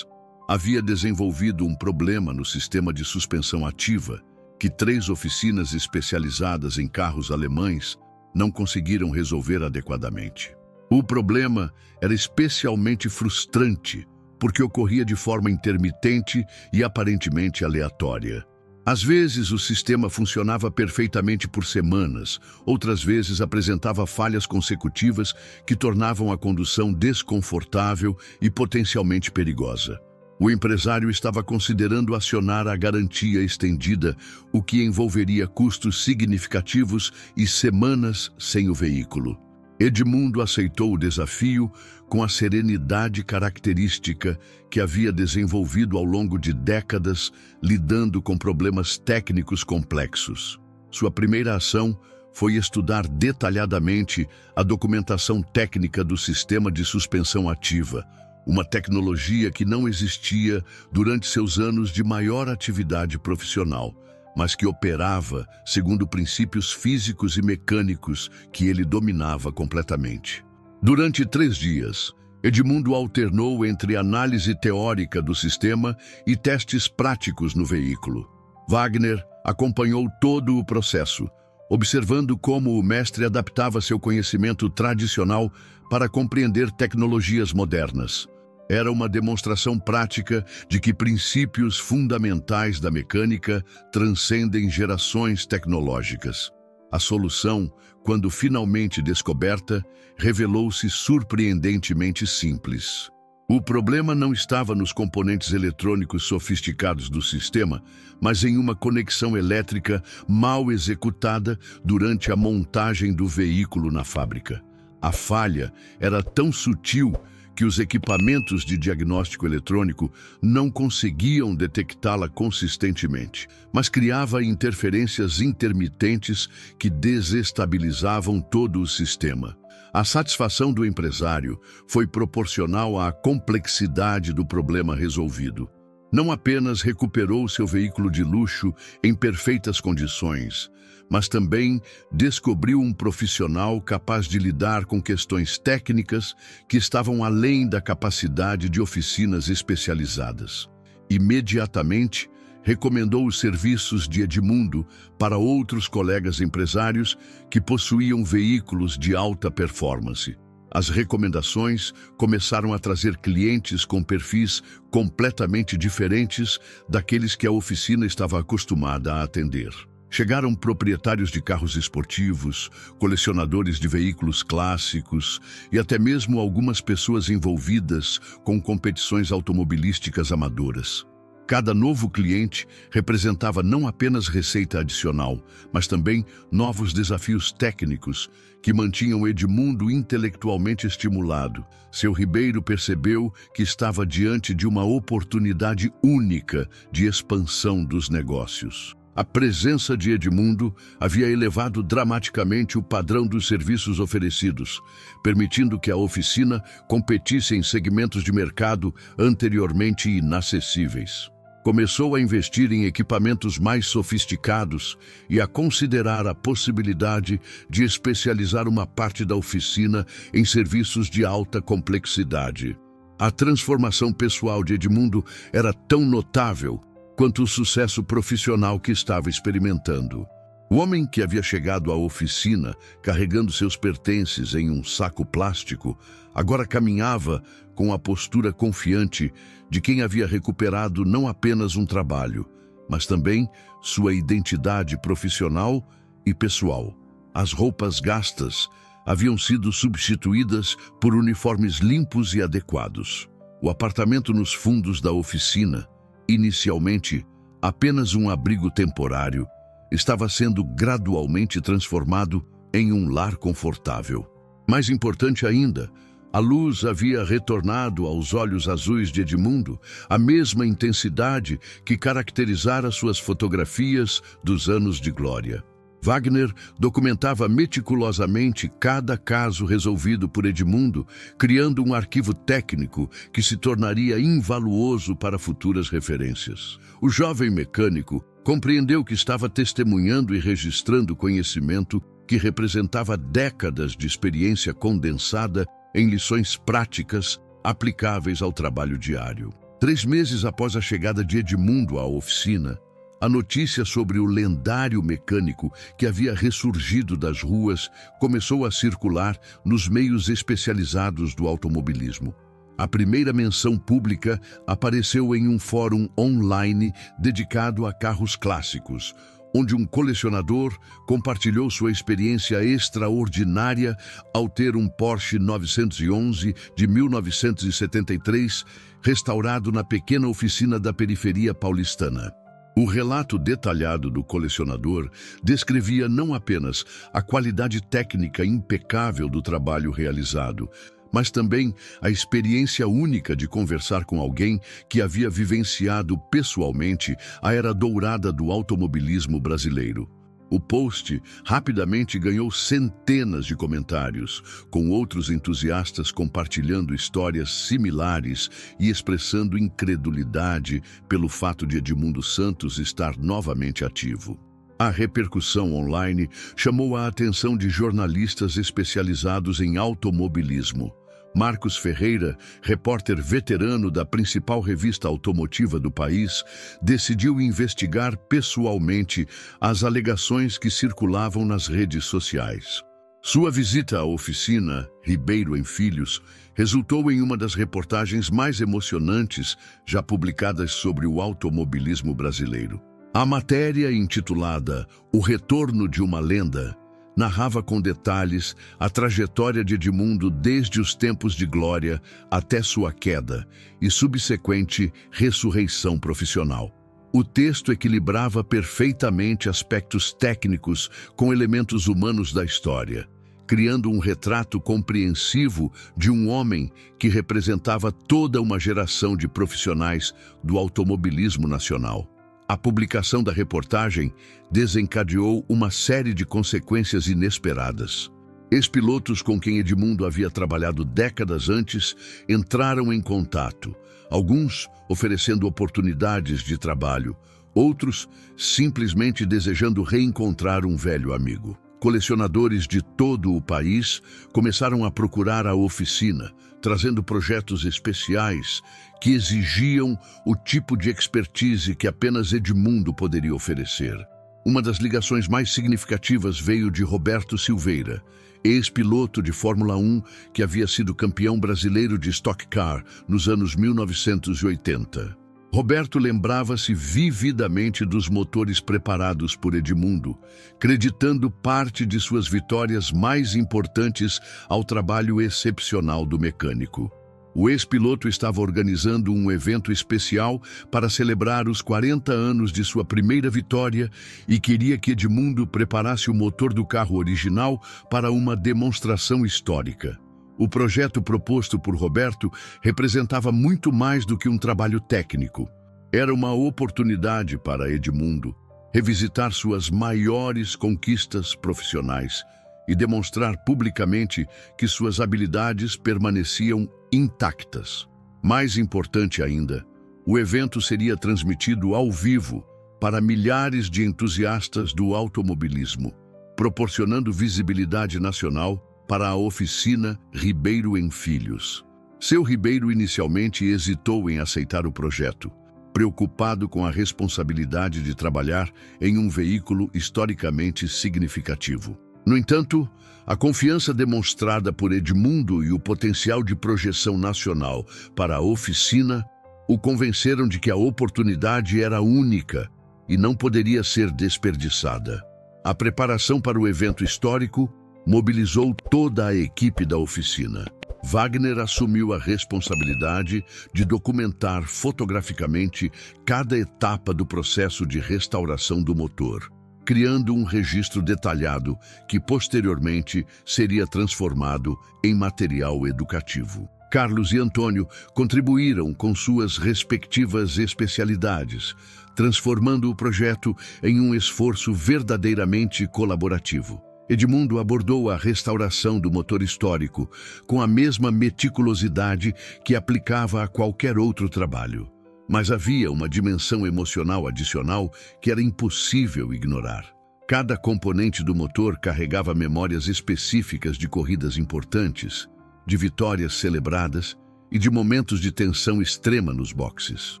[SPEAKER 1] havia desenvolvido um problema no sistema de suspensão ativa que 3 oficinas especializadas em carros alemães não conseguiram resolver adequadamente. O problema era especialmente frustrante porque ocorria de forma intermitente e aparentemente aleatória. Às vezes, o sistema funcionava perfeitamente por semanas, outras vezes apresentava falhas consecutivas que tornavam a condução desconfortável e potencialmente perigosa. O empresário estava considerando acionar a garantia estendida, o que envolveria custos significativos e semanas sem o veículo. Edmundo aceitou o desafio com a serenidade característica que havia desenvolvido ao longo de décadas lidando com problemas técnicos complexos. Sua primeira ação foi estudar detalhadamente a documentação técnica do sistema de suspensão ativa, uma tecnologia que não existia durante seus anos de maior atividade profissional, mas que operava segundo princípios físicos e mecânicos que ele dominava completamente. Durante 3 dias, Edmundo alternou entre análise teórica do sistema e testes práticos no veículo. Wagner acompanhou todo o processo, observando como o mestre adaptava seu conhecimento tradicional para compreender tecnologias modernas. Era uma demonstração prática de que princípios fundamentais da mecânica transcendem gerações tecnológicas. A solução, quando finalmente descoberta, revelou-se surpreendentemente simples. O problema não estava nos componentes eletrônicos sofisticados do sistema, mas em uma conexão elétrica mal executada durante a montagem do veículo na fábrica. A falha era tão sutil que os equipamentos de diagnóstico eletrônico não conseguiam detectá-la consistentemente, mas criava interferências intermitentes que desestabilizavam todo o sistema. A satisfação do empresário foi proporcional à complexidade do problema resolvido. Não apenas recuperou seu veículo de luxo em perfeitas condições, mas também descobriu um profissional capaz de lidar com questões técnicas que estavam além da capacidade de oficinas especializadas. Imediatamente, recomendou os serviços de Edmundo para outros colegas empresários que possuíam veículos de alta performance. As recomendações começaram a trazer clientes com perfis completamente diferentes daqueles que a oficina estava acostumada a atender. Chegaram proprietários de carros esportivos, colecionadores de veículos clássicos e até mesmo algumas pessoas envolvidas com competições automobilísticas amadoras. Cada novo cliente representava não apenas receita adicional, mas também novos desafios técnicos que mantinham Edmundo intelectualmente estimulado. Seu Ribeiro percebeu que estava diante de uma oportunidade única de expansão dos negócios. A presença de Edmundo havia elevado dramaticamente o padrão dos serviços oferecidos, permitindo que a oficina competisse em segmentos de mercado anteriormente inacessíveis. Começou a investir em equipamentos mais sofisticados e a considerar a possibilidade de especializar uma parte da oficina em serviços de alta complexidade. A transformação pessoal de Edmundo era tão notável quanto o sucesso profissional que estava experimentando. O homem que havia chegado à oficina carregando seus pertences em um saco plástico, agora caminhava com a postura confiante de quem havia recuperado não apenas um trabalho, mas também sua identidade profissional e pessoal. As roupas gastas haviam sido substituídas por uniformes limpos e adequados. O apartamento nos fundos da oficina, inicialmente apenas um abrigo temporário, estava sendo gradualmente transformado em um lar confortável. Mais importante ainda, a luz havia retornado aos olhos azuis de Edmundo, a mesma intensidade que caracterizara suas fotografias dos anos de glória. Wagner documentava meticulosamente cada caso resolvido por Edmundo, criando um arquivo técnico que se tornaria invaluoso para futuras referências. O jovem mecânico compreendeu que estava testemunhando e registrando conhecimento que representava décadas de experiência condensada em lições práticas aplicáveis ao trabalho diário. 3 meses após a chegada de Edmundo à oficina, a notícia sobre o lendário mecânico que havia ressurgido das ruas começou a circular nos meios especializados do automobilismo. A primeira menção pública apareceu em um fórum online dedicado a carros clássicos, onde um colecionador compartilhou sua experiência extraordinária ao ter um Porsche 911 de 1973 restaurado na pequena oficina da periferia paulistana. O relato detalhado do colecionador descrevia não apenas a qualidade técnica impecável do trabalho realizado, mas também a experiência única de conversar com alguém que havia vivenciado pessoalmente a era dourada do automobilismo brasileiro. O post rapidamente ganhou centenas de comentários, com outros entusiastas compartilhando histórias similares e expressando incredulidade pelo fato de Edmundo Santos estar novamente ativo. A repercussão online chamou a atenção de jornalistas especializados em automobilismo. Marcos Ferreira, repórter veterano da principal revista automotiva do país, decidiu investigar pessoalmente as alegações que circulavam nas redes sociais. Sua visita à oficina Ribeiro em Filhos resultou em uma das reportagens mais emocionantes já publicadas sobre o automobilismo brasileiro. A matéria, intitulada O Retorno de uma Lenda, narrava com detalhes a trajetória de Edmundo desde os tempos de glória até sua queda e subsequente ressurreição profissional. O texto equilibrava perfeitamente aspectos técnicos com elementos humanos da história, criando um retrato compreensivo de um homem que representava toda uma geração de profissionais do automobilismo nacional. A publicação da reportagem desencadeou uma série de consequências inesperadas. Ex-pilotos com quem Edmundo havia trabalhado décadas antes entraram em contato, alguns oferecendo oportunidades de trabalho, outros simplesmente desejando reencontrar um velho amigo. Colecionadores de todo o país começaram a procurar a oficina, trazendo projetos especiais que exigiam o tipo de expertise que apenas Edmundo poderia oferecer. Uma das ligações mais significativas veio de Roberto Silveira, ex-piloto de Fórmula 1 que havia sido campeão brasileiro de Stock Car nos anos 1980. Roberto lembrava-se vividamente dos motores preparados por Edmundo, creditando parte de suas vitórias mais importantes ao trabalho excepcional do mecânico. O ex-piloto estava organizando um evento especial para celebrar os 40 anos de sua primeira vitória e queria que Edmundo preparasse o motor do carro original para uma demonstração histórica. O projeto proposto por Roberto representava muito mais do que um trabalho técnico. Era uma oportunidade para Edmundo revisitar suas maiores conquistas profissionais e demonstrar publicamente que suas habilidades permaneciam intactas. Mais importante ainda, o evento seria transmitido ao vivo para milhares de entusiastas do automobilismo, proporcionando visibilidade nacional para a oficina Ribeiro em Filhos. Seu Ribeiro inicialmente hesitou em aceitar o projeto, preocupado com a responsabilidade de trabalhar em um veículo historicamente significativo. No entanto, a confiança demonstrada por Edmundo e o potencial de projeção nacional para a oficina o convenceram de que a oportunidade era única e não poderia ser desperdiçada. A preparação para o evento histórico mobilizou toda a equipe da oficina. Wagner assumiu a responsabilidade de documentar fotograficamente cada etapa do processo de restauração do motor, criando um registro detalhado que posteriormente seria transformado em material educativo. Carlos e Antônio contribuíram com suas respectivas especialidades, transformando o projeto em um esforço verdadeiramente colaborativo. Edmundo abordou a restauração do motor histórico com a mesma meticulosidade que aplicava a qualquer outro trabalho. Mas havia uma dimensão emocional adicional que era impossível ignorar. Cada componente do motor carregava memórias específicas de corridas importantes, de vitórias celebradas e de momentos de tensão extrema nos boxes.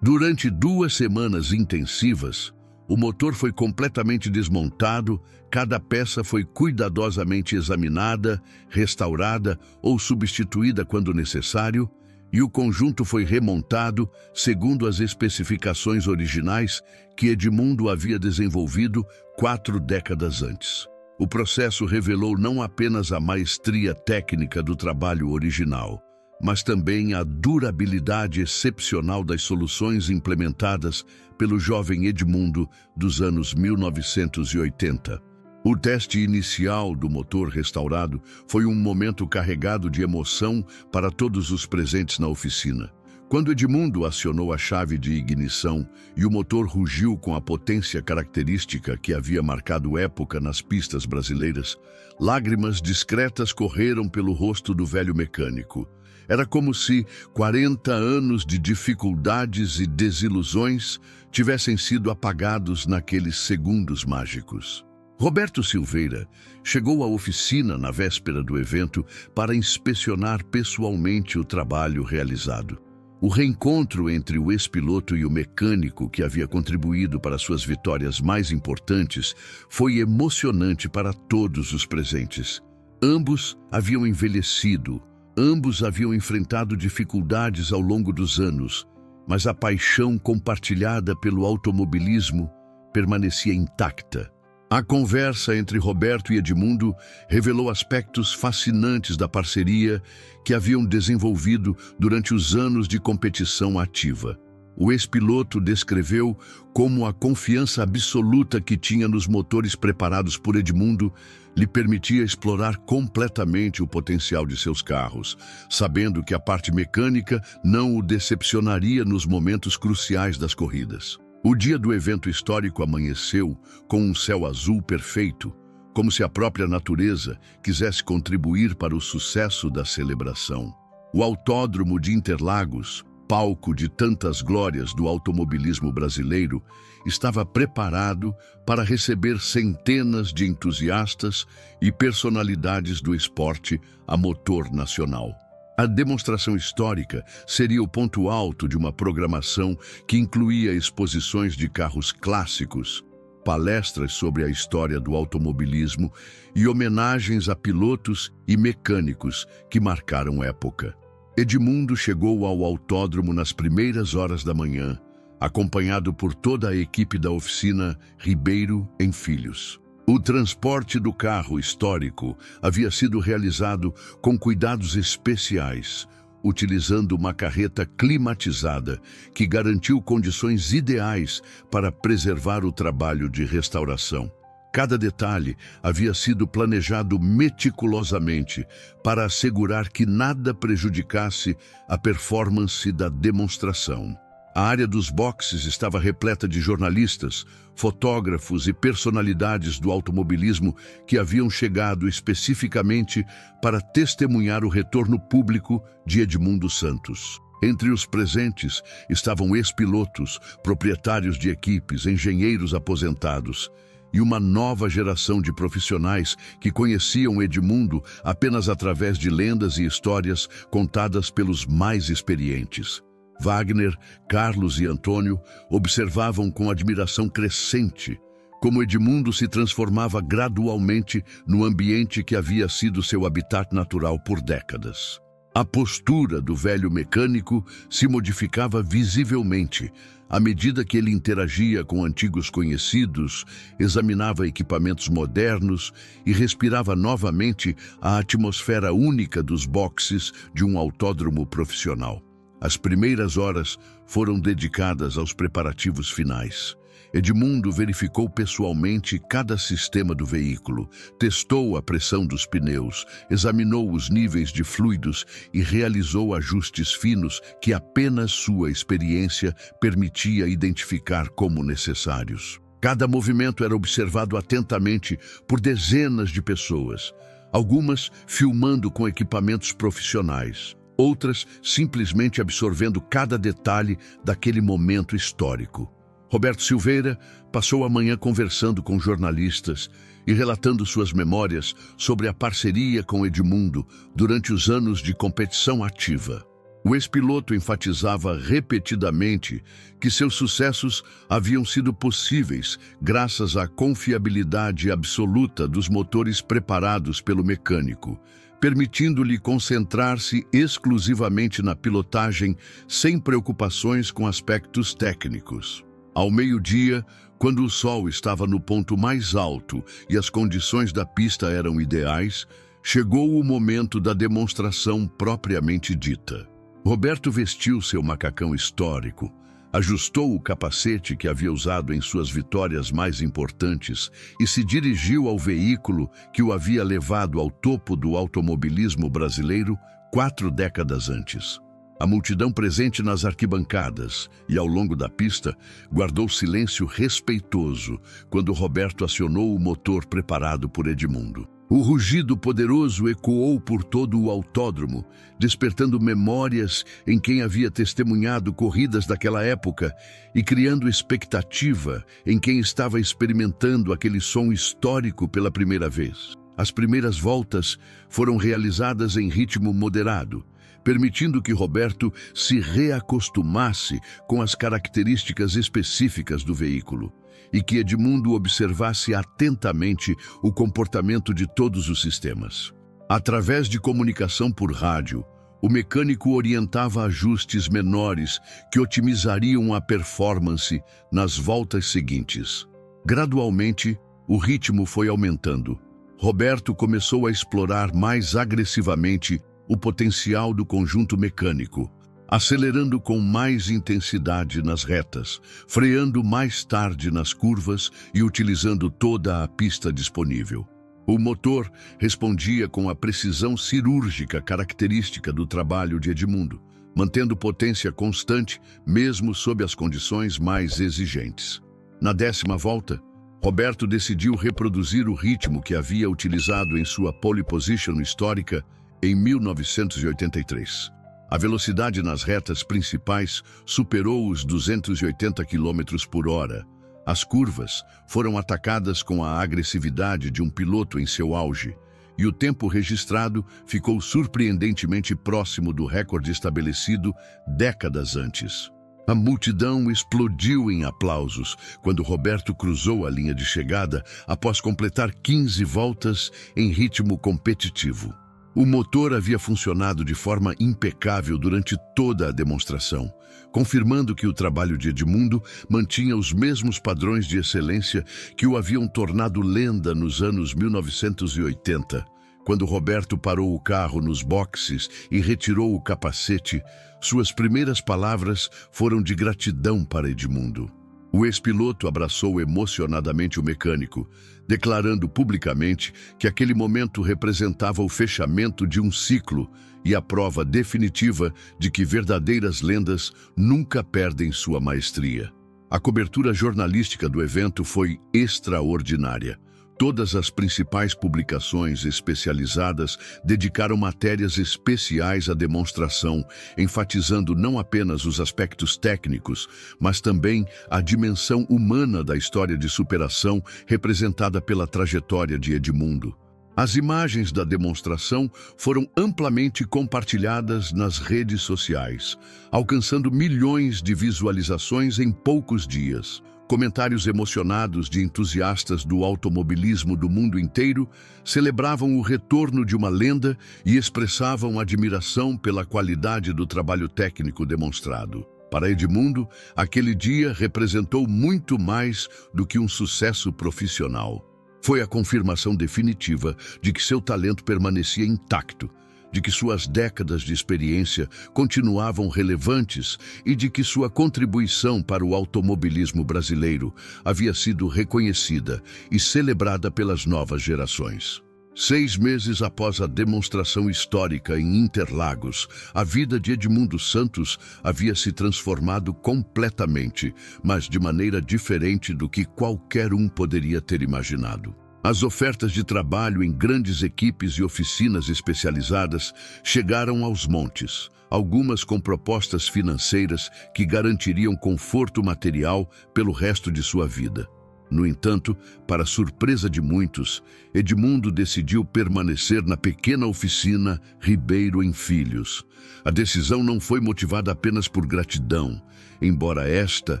[SPEAKER 1] Durante 2 semanas intensivas, o motor foi completamente desmontado, cada peça foi cuidadosamente examinada, restaurada ou substituída quando necessário, e o conjunto foi remontado segundo as especificações originais que Edmundo havia desenvolvido 4 décadas antes. O processo revelou não apenas a maestria técnica do trabalho original, mas também a durabilidade excepcional das soluções implementadas pelo jovem Edmundo dos anos 1980. O teste inicial do motor restaurado foi um momento carregado de emoção para todos os presentes na oficina. Quando Edmundo acionou a chave de ignição e o motor rugiu com a potência característica que havia marcado época nas pistas brasileiras, lágrimas discretas correram pelo rosto do velho mecânico. Era como se 40 anos de dificuldades e desilusões tivessem sido apagados naqueles segundos mágicos. Roberto Silveira chegou à oficina na véspera do evento para inspecionar pessoalmente o trabalho realizado. O reencontro entre o ex-piloto e o mecânico que havia contribuído para suas vitórias mais importantes foi emocionante para todos os presentes. Ambos haviam envelhecido, ambos haviam enfrentado dificuldades ao longo dos anos, mas a paixão compartilhada pelo automobilismo permanecia intacta. A conversa entre Roberto e Edmundo revelou aspectos fascinantes da parceria que haviam desenvolvido durante os anos de competição ativa. O ex-piloto descreveu como a confiança absoluta que tinha nos motores preparados por Edmundo lhe permitia explorar completamente o potencial de seus carros, sabendo que a parte mecânica não o decepcionaria nos momentos cruciais das corridas. O dia do evento histórico amanheceu com um céu azul perfeito, como se a própria natureza quisesse contribuir para o sucesso da celebração. O Autódromo de Interlagos, palco de tantas glórias do automobilismo brasileiro, estava preparado para receber centenas de entusiastas e personalidades do esporte a motor nacional. A demonstração histórica seria o ponto alto de uma programação que incluía exposições de carros clássicos, palestras sobre a história do automobilismo e homenagens a pilotos e mecânicos que marcaram época. Edmundo chegou ao autódromo nas primeiras horas da manhã, acompanhado por toda a equipe da oficina Ribeiro em Filhos. O transporte do carro histórico havia sido realizado com cuidados especiais, utilizando uma carreta climatizada que garantiu condições ideais para preservar o trabalho de restauração. Cada detalhe havia sido planejado meticulosamente para assegurar que nada prejudicasse a performance da demonstração. A área dos boxes estava repleta de jornalistas, fotógrafos e personalidades do automobilismo que haviam chegado especificamente para testemunhar o retorno público de Edmundo Santos. Entre os presentes estavam ex-pilotos, proprietários de equipes, engenheiros aposentados e uma nova geração de profissionais que conheciam Edmundo apenas através de lendas e histórias contadas pelos mais experientes. Wagner, Carlos e Antônio observavam com admiração crescente como Edmundo se transformava gradualmente no ambiente que havia sido seu habitat natural por décadas. A postura do velho mecânico se modificava visivelmente à medida que ele interagia com antigos conhecidos, examinava equipamentos modernos e respirava novamente a atmosfera única dos boxes de um autódromo profissional. As primeiras horas foram dedicadas aos preparativos finais. Edmundo verificou pessoalmente cada sistema do veículo, testou a pressão dos pneus, examinou os níveis de fluidos e realizou ajustes finos que apenas sua experiência permitia identificar como necessários. Cada movimento era observado atentamente por dezenas de pessoas, algumas filmando com equipamentos profissionais, outras simplesmente absorvendo cada detalhe daquele momento histórico. Roberto Silveira passou a manhã conversando com jornalistas e relatando suas memórias sobre a parceria com Edmundo durante os anos de competição ativa. O ex-piloto enfatizava repetidamente que seus sucessos haviam sido possíveis graças à confiabilidade absoluta dos motores preparados pelo mecânico, permitindo-lhe concentrar-se exclusivamente na pilotagem sem preocupações com aspectos técnicos. Ao meio-dia, quando o sol estava no ponto mais alto e as condições da pista eram ideais, chegou o momento da demonstração propriamente dita. Roberto vestiu seu macacão histórico, ajustou o capacete que havia usado em suas vitórias mais importantes e se dirigiu ao veículo que o havia levado ao topo do automobilismo brasileiro 4 décadas antes. A multidão presente nas arquibancadas e ao longo da pista guardou silêncio respeitoso quando Roberto acionou o motor preparado por Edmundo. O rugido poderoso ecoou por todo o autódromo, despertando memórias em quem havia testemunhado corridas daquela época e criando expectativa em quem estava experimentando aquele som histórico pela primeira vez. As primeiras voltas foram realizadas em ritmo moderado, permitindo que Roberto se reacostumasse com as características específicas do veículo e que Edmundo observasse atentamente o comportamento de todos os sistemas. Através de comunicação por rádio, o mecânico orientava ajustes menores que otimizariam a performance nas voltas seguintes. Gradualmente, o ritmo foi aumentando. Roberto começou a explorar mais agressivamente o potencial do conjunto mecânico, acelerando com mais intensidade nas retas, freando mais tarde nas curvas e utilizando toda a pista disponível. O motor respondia com a precisão cirúrgica característica do trabalho de Edmundo, mantendo potência constante mesmo sob as condições mais exigentes. Na 10ª volta, Roberto decidiu reproduzir o ritmo que havia utilizado em sua pole position histórica em 1983. A velocidade nas retas principais superou os 280 km por hora. As curvas foram atacadas com a agressividade de um piloto em seu auge, e o tempo registrado ficou surpreendentemente próximo do recorde estabelecido décadas antes. A multidão explodiu em aplausos quando Roberto cruzou a linha de chegada após completar 15 voltas em ritmo competitivo. O motor havia funcionado de forma impecável durante toda a demonstração, confirmando que o trabalho de Edmundo mantinha os mesmos padrões de excelência que o haviam tornado lenda nos anos 1980. Quando Roberto parou o carro nos boxes e retirou o capacete, suas primeiras palavras foram de gratidão para Edmundo. O ex-piloto abraçou emocionadamente o mecânico, declarando publicamente que aquele momento representava o fechamento de um ciclo e a prova definitiva de que verdadeiras lendas nunca perdem sua maestria. A cobertura jornalística do evento foi extraordinária. Todas as principais publicações especializadas dedicaram matérias especiais à demonstração, enfatizando não apenas os aspectos técnicos, mas também a dimensão humana da história de superação representada pela trajetória de Edmundo. As imagens da demonstração foram amplamente compartilhadas nas redes sociais, alcançando milhões de visualizações em poucos dias. Comentários emocionados de entusiastas do automobilismo do mundo inteiro celebravam o retorno de uma lenda e expressavam admiração pela qualidade do trabalho técnico demonstrado. Para Edmundo, aquele dia representou muito mais do que um sucesso profissional. Foi a confirmação definitiva de que seu talento permanecia intacto, de que suas décadas de experiência continuavam relevantes e de que sua contribuição para o automobilismo brasileiro havia sido reconhecida e celebrada pelas novas gerações. 6 meses após a demonstração histórica em Interlagos, a vida de Edmundo Santos havia se transformado completamente, mas de maneira diferente do que qualquer um poderia ter imaginado. As ofertas de trabalho em grandes equipes e oficinas especializadas chegaram aos montes, algumas com propostas financeiras que garantiriam conforto material pelo resto de sua vida. No entanto, para surpresa de muitos, Edmundo decidiu permanecer na pequena oficina Ribeiro em Filhos. A decisão não foi motivada apenas por gratidão, embora esta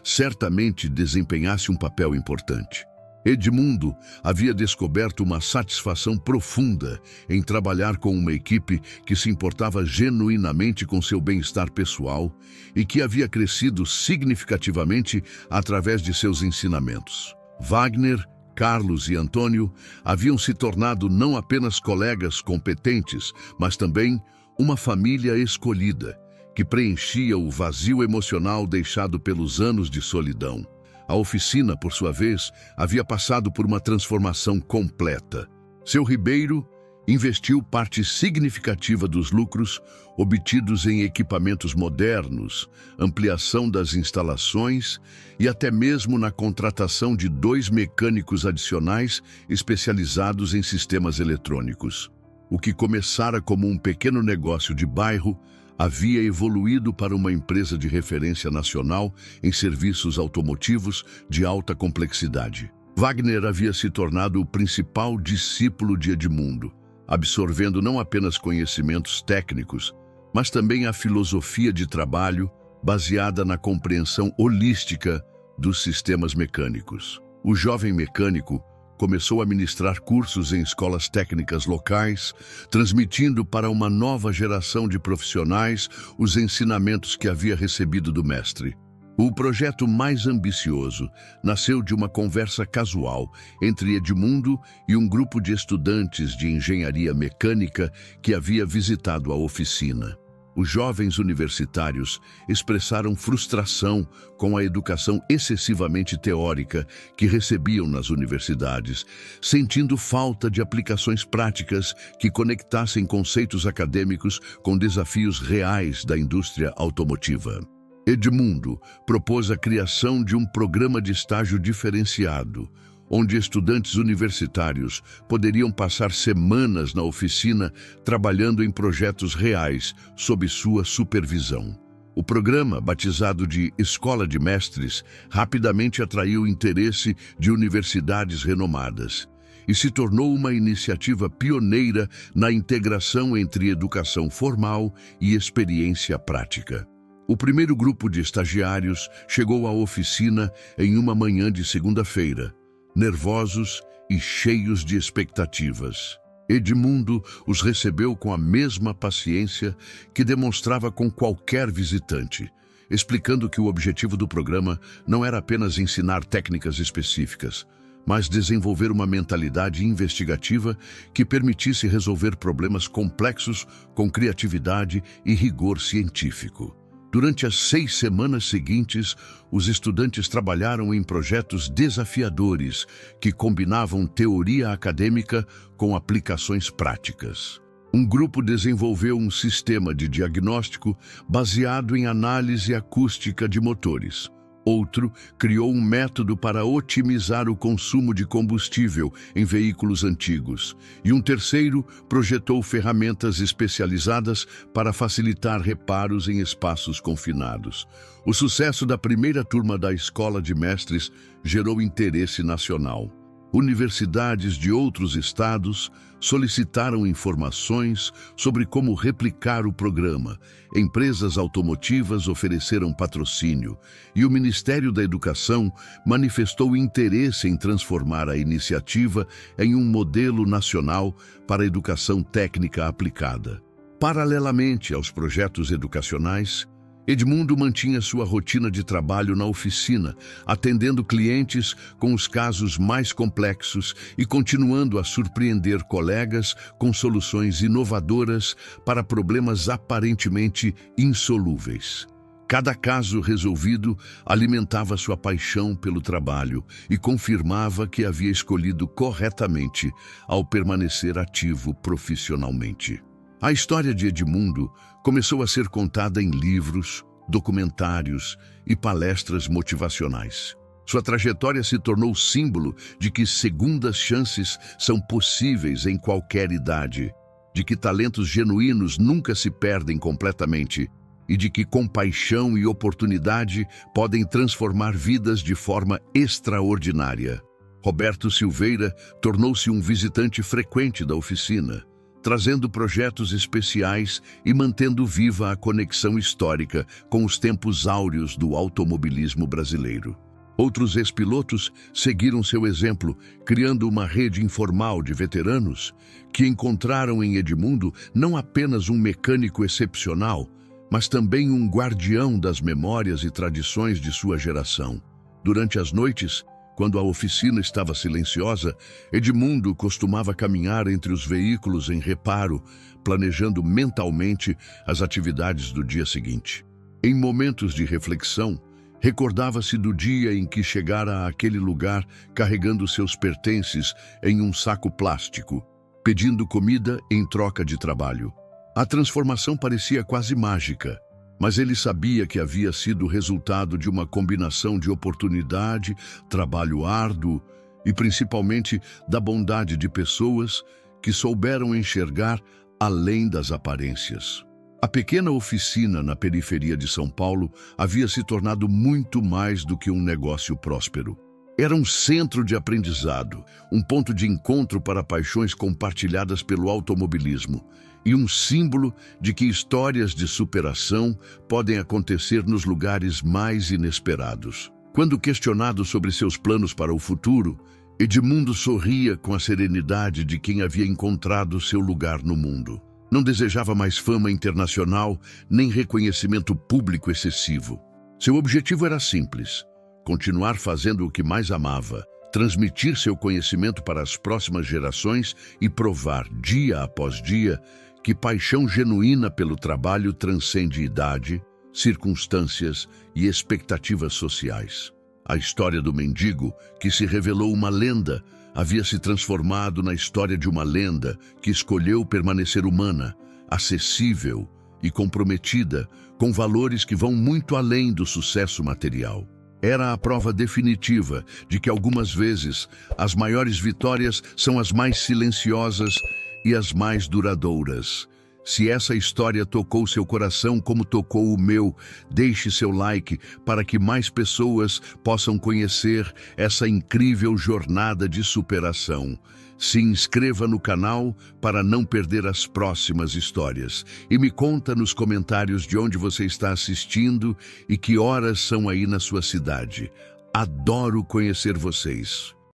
[SPEAKER 1] certamente desempenhasse um papel importante. Edmundo havia descoberto uma satisfação profunda em trabalhar com uma equipe que se importava genuinamente com seu bem-estar pessoal e que havia crescido significativamente através de seus ensinamentos. Wagner, Carlos e Antônio haviam se tornado não apenas colegas competentes, mas também uma família escolhida, que preenchia o vazio emocional deixado pelos anos de solidão. A oficina, por sua vez, havia passado por uma transformação completa. Seu Ribeiro investiu parte significativa dos lucros obtidos em equipamentos modernos, ampliação das instalações e até mesmo na contratação de 2 mecânicos adicionais especializados em sistemas eletrônicos. O que começara como um pequeno negócio de bairro havia evoluído para uma empresa de referência nacional em serviços automotivos de alta complexidade. Wagner havia se tornado o principal discípulo de Edmundo, absorvendo não apenas conhecimentos técnicos, mas também a filosofia de trabalho baseada na compreensão holística dos sistemas mecânicos. O jovem mecânico começou a ministrar cursos em escolas técnicas locais, transmitindo para uma nova geração de profissionais os ensinamentos que havia recebido do mestre. O projeto mais ambicioso nasceu de uma conversa casual entre Edmundo e um grupo de estudantes de engenharia mecânica que havia visitado a oficina. Os jovens universitários expressaram frustração com a educação excessivamente teórica que recebiam nas universidades, sentindo falta de aplicações práticas que conectassem conceitos acadêmicos com desafios reais da indústria automotiva. Edmundo propôs a criação de um programa de estágio diferenciado, onde estudantes universitários poderiam passar semanas na oficina trabalhando em projetos reais sob sua supervisão. O programa, batizado de Escola de Mestres, rapidamente atraiu o interesse de universidades renomadas e se tornou uma iniciativa pioneira na integração entre educação formal e experiência prática. O primeiro grupo de estagiários chegou à oficina em uma manhã de segunda-feira, nervosos e cheios de expectativas. Edmundo os recebeu com a mesma paciência que demonstrava com qualquer visitante, explicando que o objetivo do programa não era apenas ensinar técnicas específicas, mas desenvolver uma mentalidade investigativa que permitisse resolver problemas complexos com criatividade e rigor científico. Durante as 6 semanas seguintes, os estudantes trabalharam em projetos desafiadores que combinavam teoria acadêmica com aplicações práticas. Um grupo desenvolveu um sistema de diagnóstico baseado em análise acústica de motores. Outro criou um método para otimizar o consumo de combustível em veículos antigos. E um terceiro projetou ferramentas especializadas para facilitar reparos em espaços confinados. O sucesso da primeira turma da Escola de Mestres gerou interesse nacional. Universidades de outros estados solicitaram informações sobre como replicar o programa. Empresas automotivas ofereceram patrocínio e o Ministério da Educação manifestou interesse em transformar a iniciativa em um modelo nacional para a educação técnica aplicada. Paralelamente aos projetos educacionais, Edmundo mantinha sua rotina de trabalho na oficina, atendendo clientes com os casos mais complexos e continuando a surpreender colegas com soluções inovadoras para problemas aparentemente insolúveis. Cada caso resolvido alimentava sua paixão pelo trabalho e confirmava que havia escolhido corretamente ao permanecer ativo profissionalmente. A história de Edmundo começou a ser contada em livros, documentários e palestras motivacionais. Sua trajetória se tornou símbolo de que segundas chances são possíveis em qualquer idade, de que talentos genuínos nunca se perdem completamente e de que compaixão e oportunidade podem transformar vidas de forma extraordinária. Roberto Silveira tornou-se um visitante frequente da oficina, trazendo projetos especiais e mantendo viva a conexão histórica com os tempos áureos do automobilismo brasileiro. Outros ex-pilotos seguiram seu exemplo, criando uma rede informal de veteranos que encontraram em Edmundo não apenas um mecânico excepcional, mas também um guardião das memórias e tradições de sua geração. Durante as noites, quando a oficina estava silenciosa, Edmundo costumava caminhar entre os veículos em reparo, planejando mentalmente as atividades do dia seguinte. Em momentos de reflexão, recordava-se do dia em que chegara àquele lugar carregando seus pertences em um saco plástico, pedindo comida em troca de trabalho. A transformação parecia quase mágica, mas ele sabia que havia sido o resultado de uma combinação de oportunidade, trabalho árduo e principalmente da bondade de pessoas que souberam enxergar além das aparências. A pequena oficina na periferia de São Paulo havia se tornado muito mais do que um negócio próspero. Era um centro de aprendizado, um ponto de encontro para paixões compartilhadas pelo automobilismo e um símbolo de que histórias de superação podem acontecer nos lugares mais inesperados. Quando questionado sobre seus planos para o futuro, Edmundo sorria com a serenidade de quem havia encontrado seu lugar no mundo. Não desejava mais fama internacional nem reconhecimento público excessivo. Seu objetivo era simples: continuar fazendo o que mais amava, transmitir seu conhecimento para as próximas gerações e provar, dia após dia, que paixão genuína pelo trabalho transcende idade, circunstâncias e expectativas sociais. A história do mendigo, que se revelou uma lenda, havia se transformado na história de uma lenda que escolheu permanecer humana, acessível e comprometida com valores que vão muito além do sucesso material. Era a prova definitiva de que algumas vezes as maiores vitórias são as mais silenciosas e as mais duradouras. Se essa história tocou seu coração como tocou o meu, deixe seu like para que mais pessoas possam conhecer essa incrível jornada de superação. Se inscreva no canal para não perder as próximas histórias. E me conta nos comentários de onde você está assistindo e que horas são aí na sua cidade. Adoro conhecer vocês.